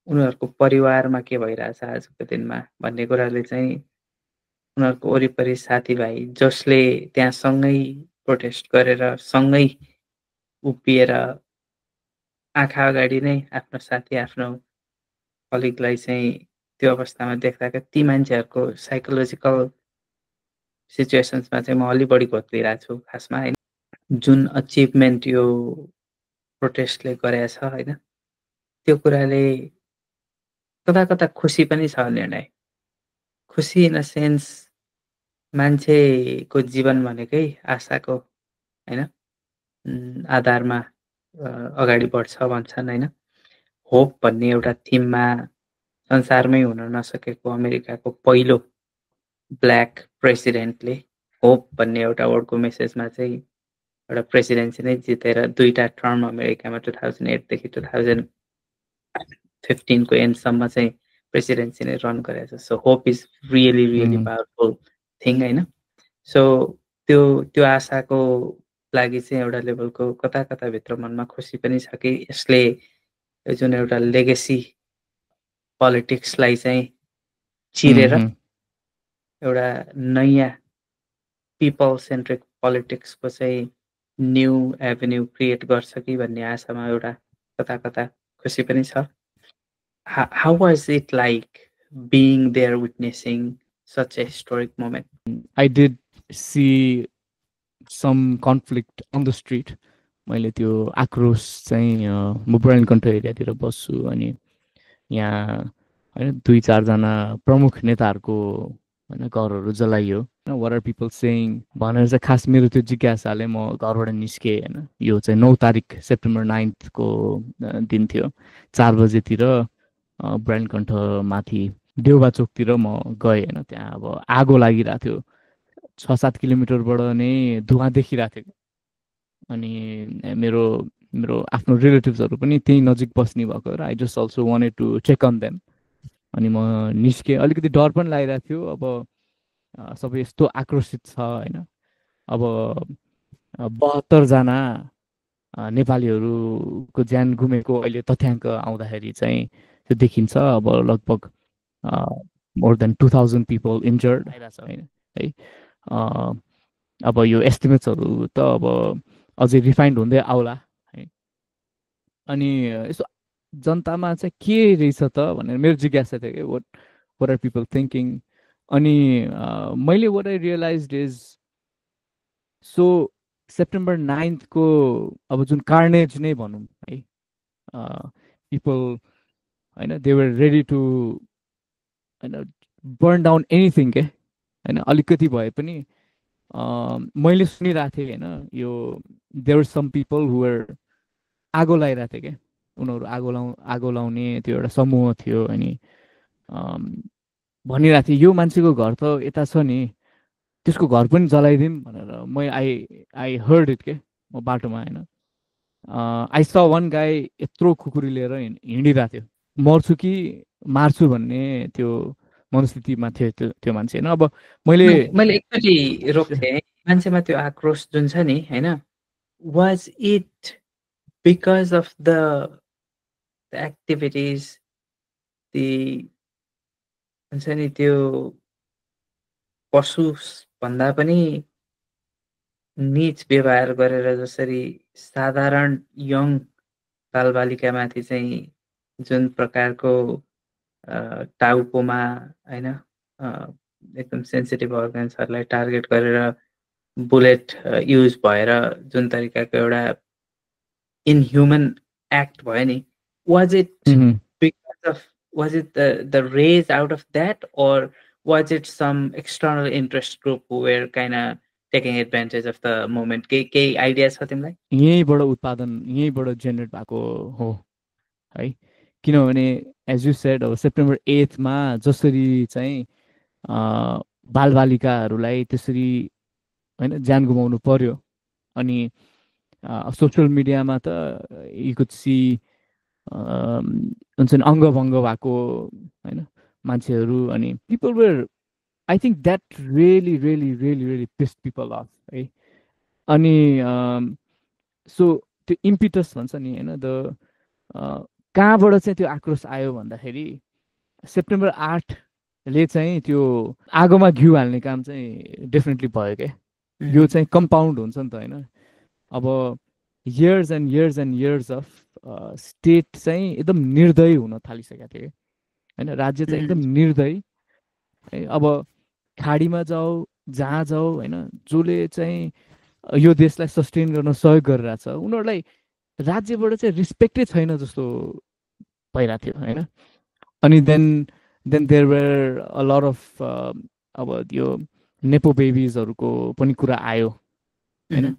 उनीहरूको परिवारमा के भइरहेछ आजको दिनमा भन्ने कुराले चाहिँ उनीहरूको वरिपरि साथीभाइ जसले त्यहाँ सँगै प्रोटेस्ट गरेर सँगै उभिएर आँखा अगाडि नै आफ्नो साथी आफ्नो कलिगलाई चाहिँ त्यो अवस्थामा देख्दाका ती मान्छेहरूको साइकोलोजिकल सिचुएसन्समा चाहिँ म अलि बढी घोत्लिरहेको छु खासमा होइन जुन अचिभमेन्ट यो प्रोटेस्टले गरेको छ होइन त्यो कुराले कता कता खुसी पनि छ निर्णय खुसी इन अ सेन्स मान्छेको जीवन भनेकै आशाको होइन आधारमा अगाडि बढ्छ भन्छन् होइन होप भन्ने एउटा थिममा संसारमै हुन नसकेको अमेरिकाको पहिलो ब्ल्याक प्रेसिडेन्टले होप भन्ने एउटा वर्डको मेसेजमा चाहिँ एउटा प्रेसिडेन्सी नै जितेर दुईटा टर्म अमेरिकामा 2008देखि 2015को एन्डसम्म चाहिँ प्रेसिडेन्सी नै रन गरेछ so hope is really really powerful thing होइन सो त्यो आशाको लागि चाहिँ एउटा लेभलको कता कता भित्र मनमा खुसी पनि छ कि यसले जुन एउटा लेगेसी पोलिटिक्सलाई चाहिँ चिरेर एउटा नयाँ पिपल सेन्ट्रिक पोलिटिक्सको चाहिँ न्यू एभेन्यू क्रिएट गर्छ कि भन्ने आशामा एउटा कता कता खुसी पनि छ how was it like being there witnessing such a historic moment? I did see some conflict on the street. मैले त्यो आक्रोश चाहिँ म ब्राइनकण्ठ एरियातिर बस्छु अनि यहाँ होइन 2-4जना प्रमुख नेताहरूको होइन घरहरू जलाइयो वाट आर पिपल सेङ भनेर चाहिँ खास मेरो त्यो जिज्ञासाले म घरबाट निस्केँ होइन यो चाहिँ 9 तारिक सेप्टेम्बर 9को दिन थियो 4 बजेतिर ब्राइनकण्ठ माथि देउबा चोकतिर म गएँ होइन त्यहाँ अब आगो लागिरहेको थियो 6-7 किलोमिटरबाट नै धुवा देखिरहेको थियो अनि मेरो मेरो आफ्नो रिलेटिभ्सहरू पनि त्यही नजिक बस्ने भएको र I just also wanted to check on them अनि म निस्केँ अलिकति डर पनि लागिरहेको थियो अब सबै यस्तो आक्रोशित छ होइन अब 72जना नेपालीहरूको ज्यान गुमेको अहिले तथ्याङ्क आउँदाखेरि चाहिँ त्यो देखिन्छ अब लगभग मोर देन 2000 पिपल इन्जर्ड आइरहेछ होइन है अब यो एस्टिमेट्सहरू त अब अझै रिफाइन्ड हुँदै आउला है अनि यसो जनतामा चाहिँ के रहेछ त भनेर मेरो जिज्ञासा थियो कि वाट आर पिपल थिङ्किङ अनि मैले what I realize is so September 9को अब जुन कार्नेज नै भनौँ है पिपल होइन दे वर रेडी टु होइन बर्न डाउन एनिथिङ के होइन अलिकति भए पनि मैले सुनिरहेको थिएँ होइन यो देयर सम पिपल हुवर आगो लगाइरहेको थिएँ क्या उनीहरू आगो लाउने त्यो एउटा समूह थियो अनि भनिरहेको थिएँ यो मान्छेको घर त यता छ नि त्यसको घर पनि जलाइदिउँ भनेर आई हर्ड इट के म बाटोमा होइन आई स वान गाई यत्रो खुकुरी लिएर हिँडिरहेको थियो मर्छु कि मार्छु भन्ने त्यो मनस्थितिमा थियो त्यो मान्छे होइन अब मैले एकचोटि रोक्थेँ मान्छेमा त्यो आक्रोश जुन छ नि होइन was it because of the activities हुन्छ नि त्यो पशु भन्दा पनि नीच व्यवहार गरेर जसरी साधारण यङ बालबालिकामाथि चाहिँ जुन प्रकारको टाउकोमा होइन एकदम सेन्सिटिभ अर्गन्सहरूलाई टार्गेट गरेर बुलेट युज भएर जुन तरिकाको एउटा इनह्युमन एक्ट भयो नि, was it because of was it the rage out of that or was it some external interest group who were kind of taking advantage of the moment? केही idea छ तिमीलाई? यहीँबाट उत्पादन, यहीँबाट जेनेरेट भएको हो है। किनभने एज यु सेड अब सेप्टेम्बर 8 मा जसरी चाहिँ बालबालिकाहरूलाई त्यसरी होइन ज्यान गुमाउनु पर्यो, अनि सोसियल मिडियामा त यु कुड सी हुन्छ नि अङ्गभङ्ग भएको होइन मान्छेहरू, अनि people were, I think that really really really really pissed people off है। अनि सो त्यो इम्पिटस भन्छ नि होइन, द कहाँबाट चाहिँ त्यो आक्रोश आयो भन्दाखेरि सेप्टेम्बर 8ले चाहिँ त्यो आगोमा घिउ हाल्ने काम चाहिँ डेफिनेटली भयो क्या। यो चाहिँ कम्पाउन्ड हुन्छ नि त होइन। अब years and years of state चाहिँ एकदम निर्दयी हुन थालिसकेको थियो होइन। राज्य चाहिँ एकदम निर्दयी है। अब खाडीमा जाऊ जहाँ जाऊ होइन, जसले चाहिँ यो देशलाई सस्टेन गर्न सहयोग गरिरहेछ उनीहरूलाई राज्यबाट चाहिँ रिस्पेक्टै छैन जस्तो भइरहेको थियो होइन। अनि then there were a lot of अब यो नेपो बेबिजहरूको पनि कुरा आयो होइन।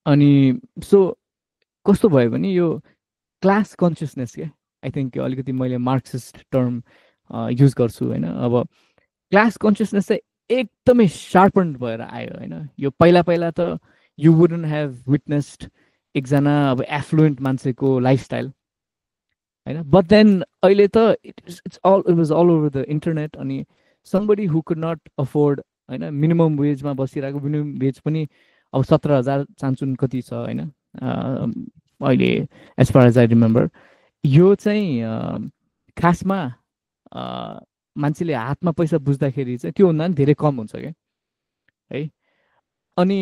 अनि सो कस्तो भयो भने यो क्लास कन्सियसनेस क्या, आई थिङ्क अलिकति मैले मार्क्सिस्ट टर्म युज गर्छु होइन। अब क्लास कन्सियसनेस चाहिँ एकदमै सार्पन्ड भएर आयो होइन। यो पहिला पहिला त यु वुडन्ट ह्याभ विटनेस्ड एकजना अब एफ्लुएन्ट मान्छेको लाइफस्टाइल होइन, बट देन अहिले त it was all over the internet. अनि somebody who could not afford होइन, मिनिमम वेजमा बसिरहेको, मिनिमम वेज पनि अब 17,000 चान्चुन कति छ होइन अहिले as far as I remember. यो चाहिँ खासमा मान्छेले हातमा पैसा बुझ्दाखेरि चाहिँ त्योभन्दा पनि धेरै कम हुन्छ क्या है। अनि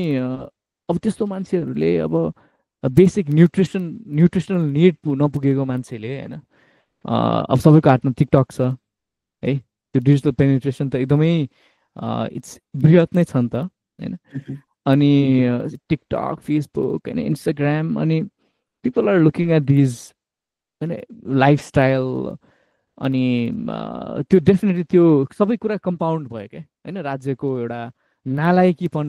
अब त्यस्तो मान्छेहरूले अब बेसिक न्युट्रिसनल निड नपुगेको मान्छेले होइन, अब सबैको हातमा टिकटक छ है। त्यो डिजिटल पेनिट्रेसन त एकदमै इट्स बृहत नै छ नि त होइन। अनि टिकटक, फेसबुक होइन, इन्स्टाग्राम, अनि people are looking at these होइन लाइफस्टाइल। अनि त्यो डेफिनेटली त्यो सबै कुरा कम्पाउन्ड भयो क्या होइन। राज्यको एउटा नालायकीपन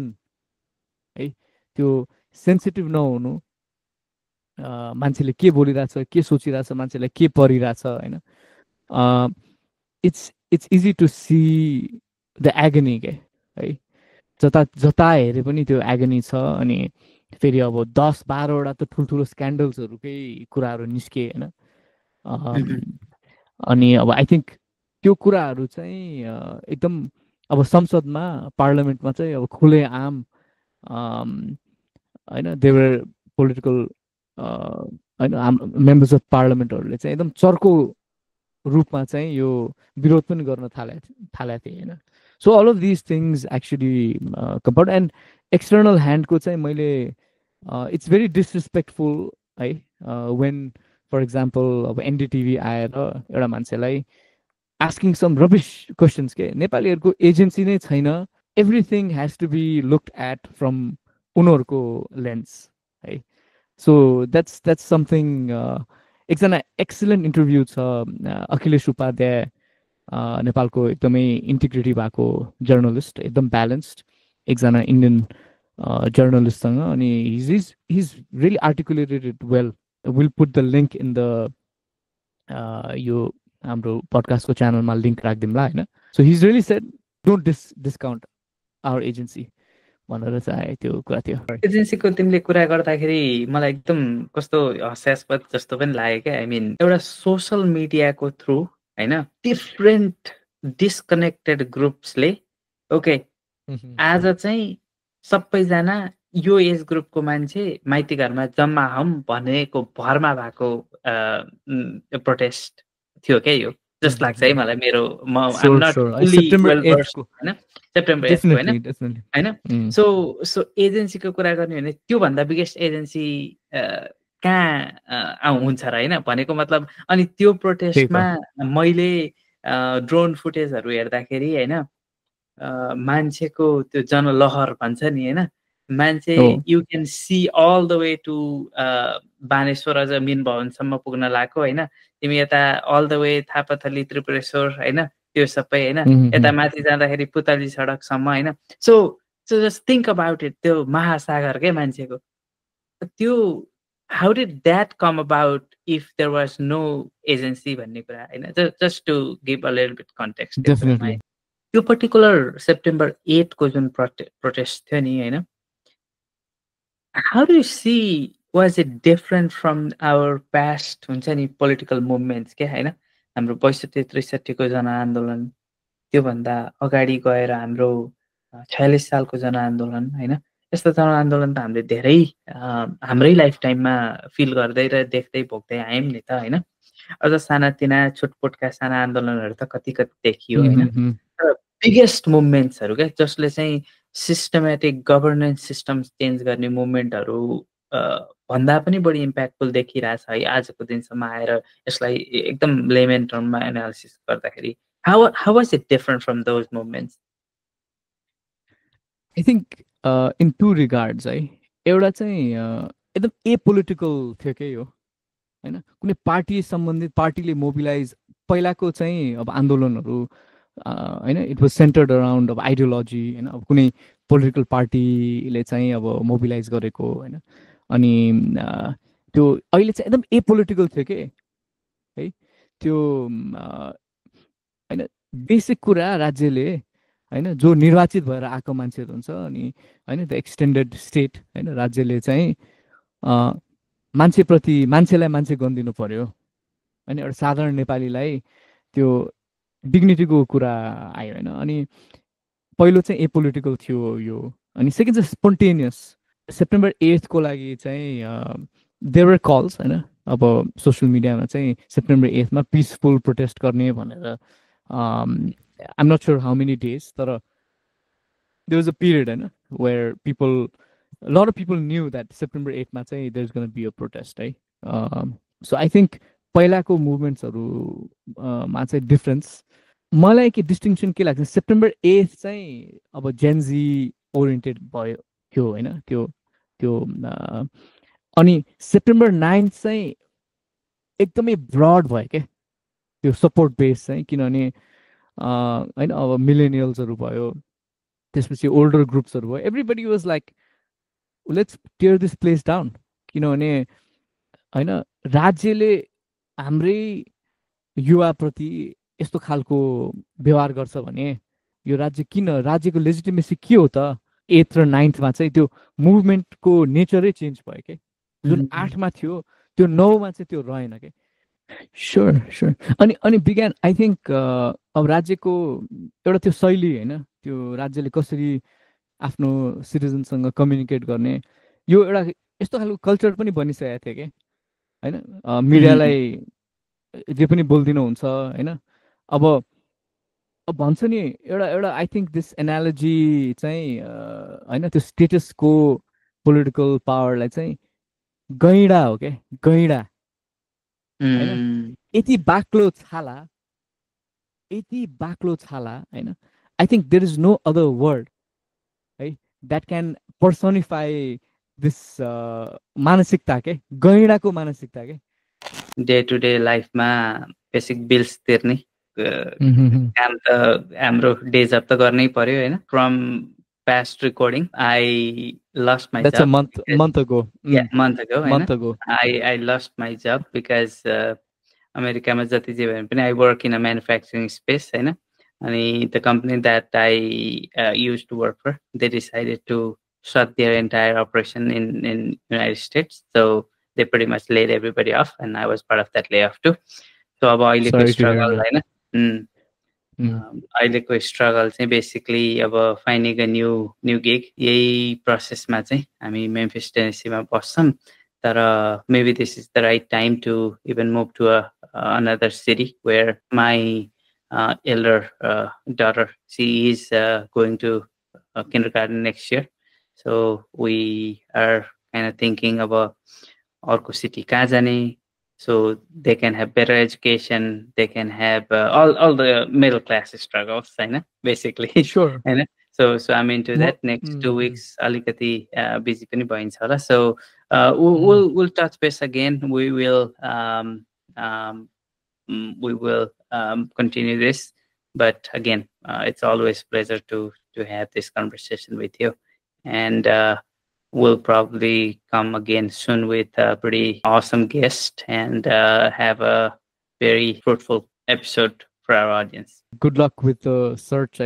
है, त्यो सेन्सिटिभ नहुनु, मान्छेले के बोलिरहेछ, के सोचिरहेछ, मान्छेलाई के परिरहेछ होइन। It's easy to see the agony के है। जता जता हेरे पनि त्यो एगनी छ। अनि फेरि अब 10-12वटा त ठुल्ठुलो स्क्यान्डल्सहरूकै कुराहरू निस्के होइन। अनि अब आई थिङ्क त्यो कुराहरू चाहिँ एकदम अब संसदमा, पार्लियामेन्टमा चाहिँ अब खुले आम होइन, देवर पोलिटिकल होइन मेम्बर्स अफ पार्लियामेन्टहरूले चाहिँ एकदम चर्को रूपमा चाहिँ यो विरोध पनि गर्न थालेको थिए होइन। So all of these things actually compound. And external ह्यान्डको चाहिँ मैले इट्स भेरी डिसरेस्पेक्टफुल है। वेन फर इक्जाम्पल अब एनडिटिभी आएर एउटा मान्छेलाई आस्किङ सम रबिस क्वेसन्स के, नेपालीहरूको एजेन्सी नै छैन, everything has to be looked at from उनीहरूको लेन्स है। So that's something. एकजना एक्सिलेन्ट इन्टरभ्यू छ अखिलेश उपाध्याय, नेपालको एकदमै इन्टिग्रिटी भएको जर्नलिस्ट, एकदम ब्यालेन्स्ड एकजना इन्डियन जर्नलिस्टसँग। अनि he's really articulated it well. Will put the link in the यो हाम्रो पडकास्टको च्यानलमा लिङ्क राखिदिउँला होइन। So he's really said don't discount our agency भनेर चाहिँ त्यो कुरा थियो। एजेन्सीको तिमीले कुरा गर्दाखेरि मलाई एकदम कस्तो हास्यास्पद जस्तो पनि लाग्यो क्या। आई मिन एउटा सोसल मिडियाको थ्रु होइन, डिफ्रेन्ट डिस्कनेक्टेड ग्रुप्सले ओके आज चाहिँ सबैजना यो एज ग्रुपको मान्छे माइती घरमा जम्मा हौँ भनेको भरमा भएको प्रोटेस्ट थियो क्या यो जस्ट लाग्छ है मलाई मेरो आइम नट फुल्ली वेल भर्स्ड हैन सेप्टेम्बर 8 को हैन सो एजेन्सीको कुरा गर्ने भने त्योभन्दा बिगेस्ट एजेन्सी कहाँ हुन्छ र हैन भनेको मतलब अनि त्यो प्रोटेस्टमा मैले ड्रोन फुटेजहरू हेर्दाखेरि हैन मान्छेको त्यो जनलहर भन्छ नि हैन मान्छे you can see all the way to Baneshwor अझ मिन भवनसम्म पुग्न लाग्यो हैन तिमी यता all the way Thapathali Tripureshwor हैन त्यो सबै हैन यता माथि जाँदाखेरि पुतली सडकसम्म हैन so just think about it त्यो महासागर के मान्छेको त्यो how did that come about if there was no agency भन्ने कुरा हैन just to give a little bit context त्यो पर्टिकुलर सेप्टेम्बर 8 को जुन प्रोटेस्ट थियो नि हैन how do you see was it different from our past हुन्छ नि पोलिटिकल मुभमेन्ट्स के हैन हाम्रो 62-63 को जनआन्दोलन त्योभन्दा अगाडि गएर हाम्रो 46 सालको जनआन्दोलन हैन यस्तो जनआन्दोलन त हामीले धेरै हाम्रै लाइफ टाइममा फिल गर्दै र देख्दै भोग्दै आयौँ नि त हैन अझ सानातिना छोटपोटका साना आन्दोलनहरू त कति देखियो हैन बिगेस्ट मुभमेन्ट्सहरू क्या जसले चाहिँ सिस्टमेटिक गभर्नेन्स सिस्टम चेन्ज गर्ने मुभमेन्टहरू भन्दा पनि बढी इम्प्याक्टफुल देखिरहेछ है आजको दिनसम्म आएर यसलाई एकदम लेमेन टर्ममा एनालिसिस गर्दाखेरि how was it different from those movements? I think in two regards है एउटा चाहिँ एकदम एपोलिटिकल थियो के हो हैन कुनै पार्टी सम्बन्धित पार्टीले मोबिलाइज पहिलाको चाहिँ अब आन्दोलनहरू हैन इट वाज सेन्टर्ड अराउन्ड अब आइडियोलोजी हैन अब कुनै पोलिटिकल पार्टीले चाहिँ अब मोबिलाइज गरेको हैन अनि त्यो अहिले चाहिँ एकदम एपोलिटिकल थियो के है त्यो हैन बेसिक कुरा राज्यले हैन जो निर्वाचित भएर आएको मान्छेहरू हुन्छ अनि हैन द एक्सटेन्डेड स्टेट हैन राज्यले चाहिँ मान्छेप्रति मान्छेलाई मान्छे गनिदिनु पर्यो हैन एउटा साधारण नेपालीलाई त्यो डिग्निटीको कुरा आयो हैन अनि पहिलो चाहिँ एपोलिटिकल थियो यो अनि सेकेन्ड चाहिँ स्पोन्टेनियस सेप्टेम्बर 8 को लागि चाहिँ देयर वर कल्स हैन अब सोसियल मिडियामा चाहिँ सेप्टेम्बर 8 मा पिसफुल प्रोटेस्ट गर्ने भनेर I'm not sure how many days तर there was a period हैन where a lot of people knew that September 8 मा चाहिँ there's going to be a protest है so I think पहिलाको मुभमेन्ट्सहरू मा चाहिँ डिफरेन्स मलाई के डिस्टिङसन के लाग्छ सेप्टेम्बर 8 चाहिँ अब जेनजी ओरिएन्टेड भयो थियो हैन त्यो अनि सेप्टेम्बर 9 चाहिँ एकदमै ब्रड भयो के त्यो सपोर्ट बेस चाहिँ किनभने हैन अब मिलेनियल्सहरू भयो त्यसपछि ओल्डर ग्रुप्सहरू भयो everybody was like let's tear this place down किनभने हैन राज्यले हाम्रै युवाप्रति यस्तो खालको व्यवहार गर्छ भने यो राज्य किन राज्यको लेजिटिमेसी के हो त 8 र 9 मा चाहिँ त्यो मुभमेन्टको नेचरै चेन्ज भयो के जुन 8 मा थियो त्यो 9 मा चाहिँ त्यो रहेन के स्योर अनि बिगान आई थिङ्क अब राज्यको एउटा त्यो शैली हैन त्यो राज्यले कसरी आफ्नो सिटिजनसँग कम्युनिकेट गर्ने यो एउटा यस्तो खालको कल्चर पनि बनिसकेको थियो के हैन मिडियालाई जे पनि बोल्दिनुहुन्छ हैन अब भन्छ नि एउटा आई थिङ्क दिस एनालोजी चाहिँ हैन त्यो स्टेटसको पोलिटिकल पावरलाई चाहिँ गैँडा हो के गैँडा हैन यति बाक्लो छाला हैन I think there is no other word है द्याट क्यान पर्सनिफाई दिस मानसिकता के गैँडाको मानसिकता के डे टु डे लाइफमा बेसिक बिल्स तिर्ने काम त हाम्रो डे जब त गर्नै पर्यो हैन from past recording I lost my that's job. a month ago month ago I lost my job because America ma jati je bhane pani I work in a manufacturing space हैन अनि the company that I used to work for they decided to shut their entire operation in United States so they pretty much laid everybody off and I was part of that layoff too so अब अहिलेको struggle हैन अहिलेको struggle चाहिँ basically अब finding a new gig यही प्रोसेसमा चाहिँ हामी Memphis टेनेसीमा बस्छौँ तर maybe this is the right time to even move to a another city where my elder daughter, she is going to kindergarten next year. So we are kind of thinking about अर्को city कहाँ जाने, so they can have better education, they can have all the middle class struggles, basically. Sure. So I'm into that. Next 2 weeks alikati busy पनि भइन्छ होला. So we'll touch base again. We will continue this, but again, it's always pleasure to have this conversation with you, and we'll probably come again soon with a pretty awesome guest and have a very fruitful episode for our audience. Good luck with the search,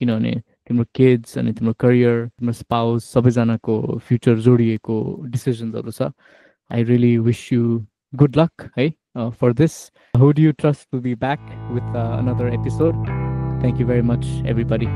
किनभने तिम्रो kids अनि तिम्रो career, तिम्रो spouse, सबैजनाको future जोडिएको decisions छ. I really wish you good luck for this. Who do you trust will be back with another episode? Thank you very much, everybody.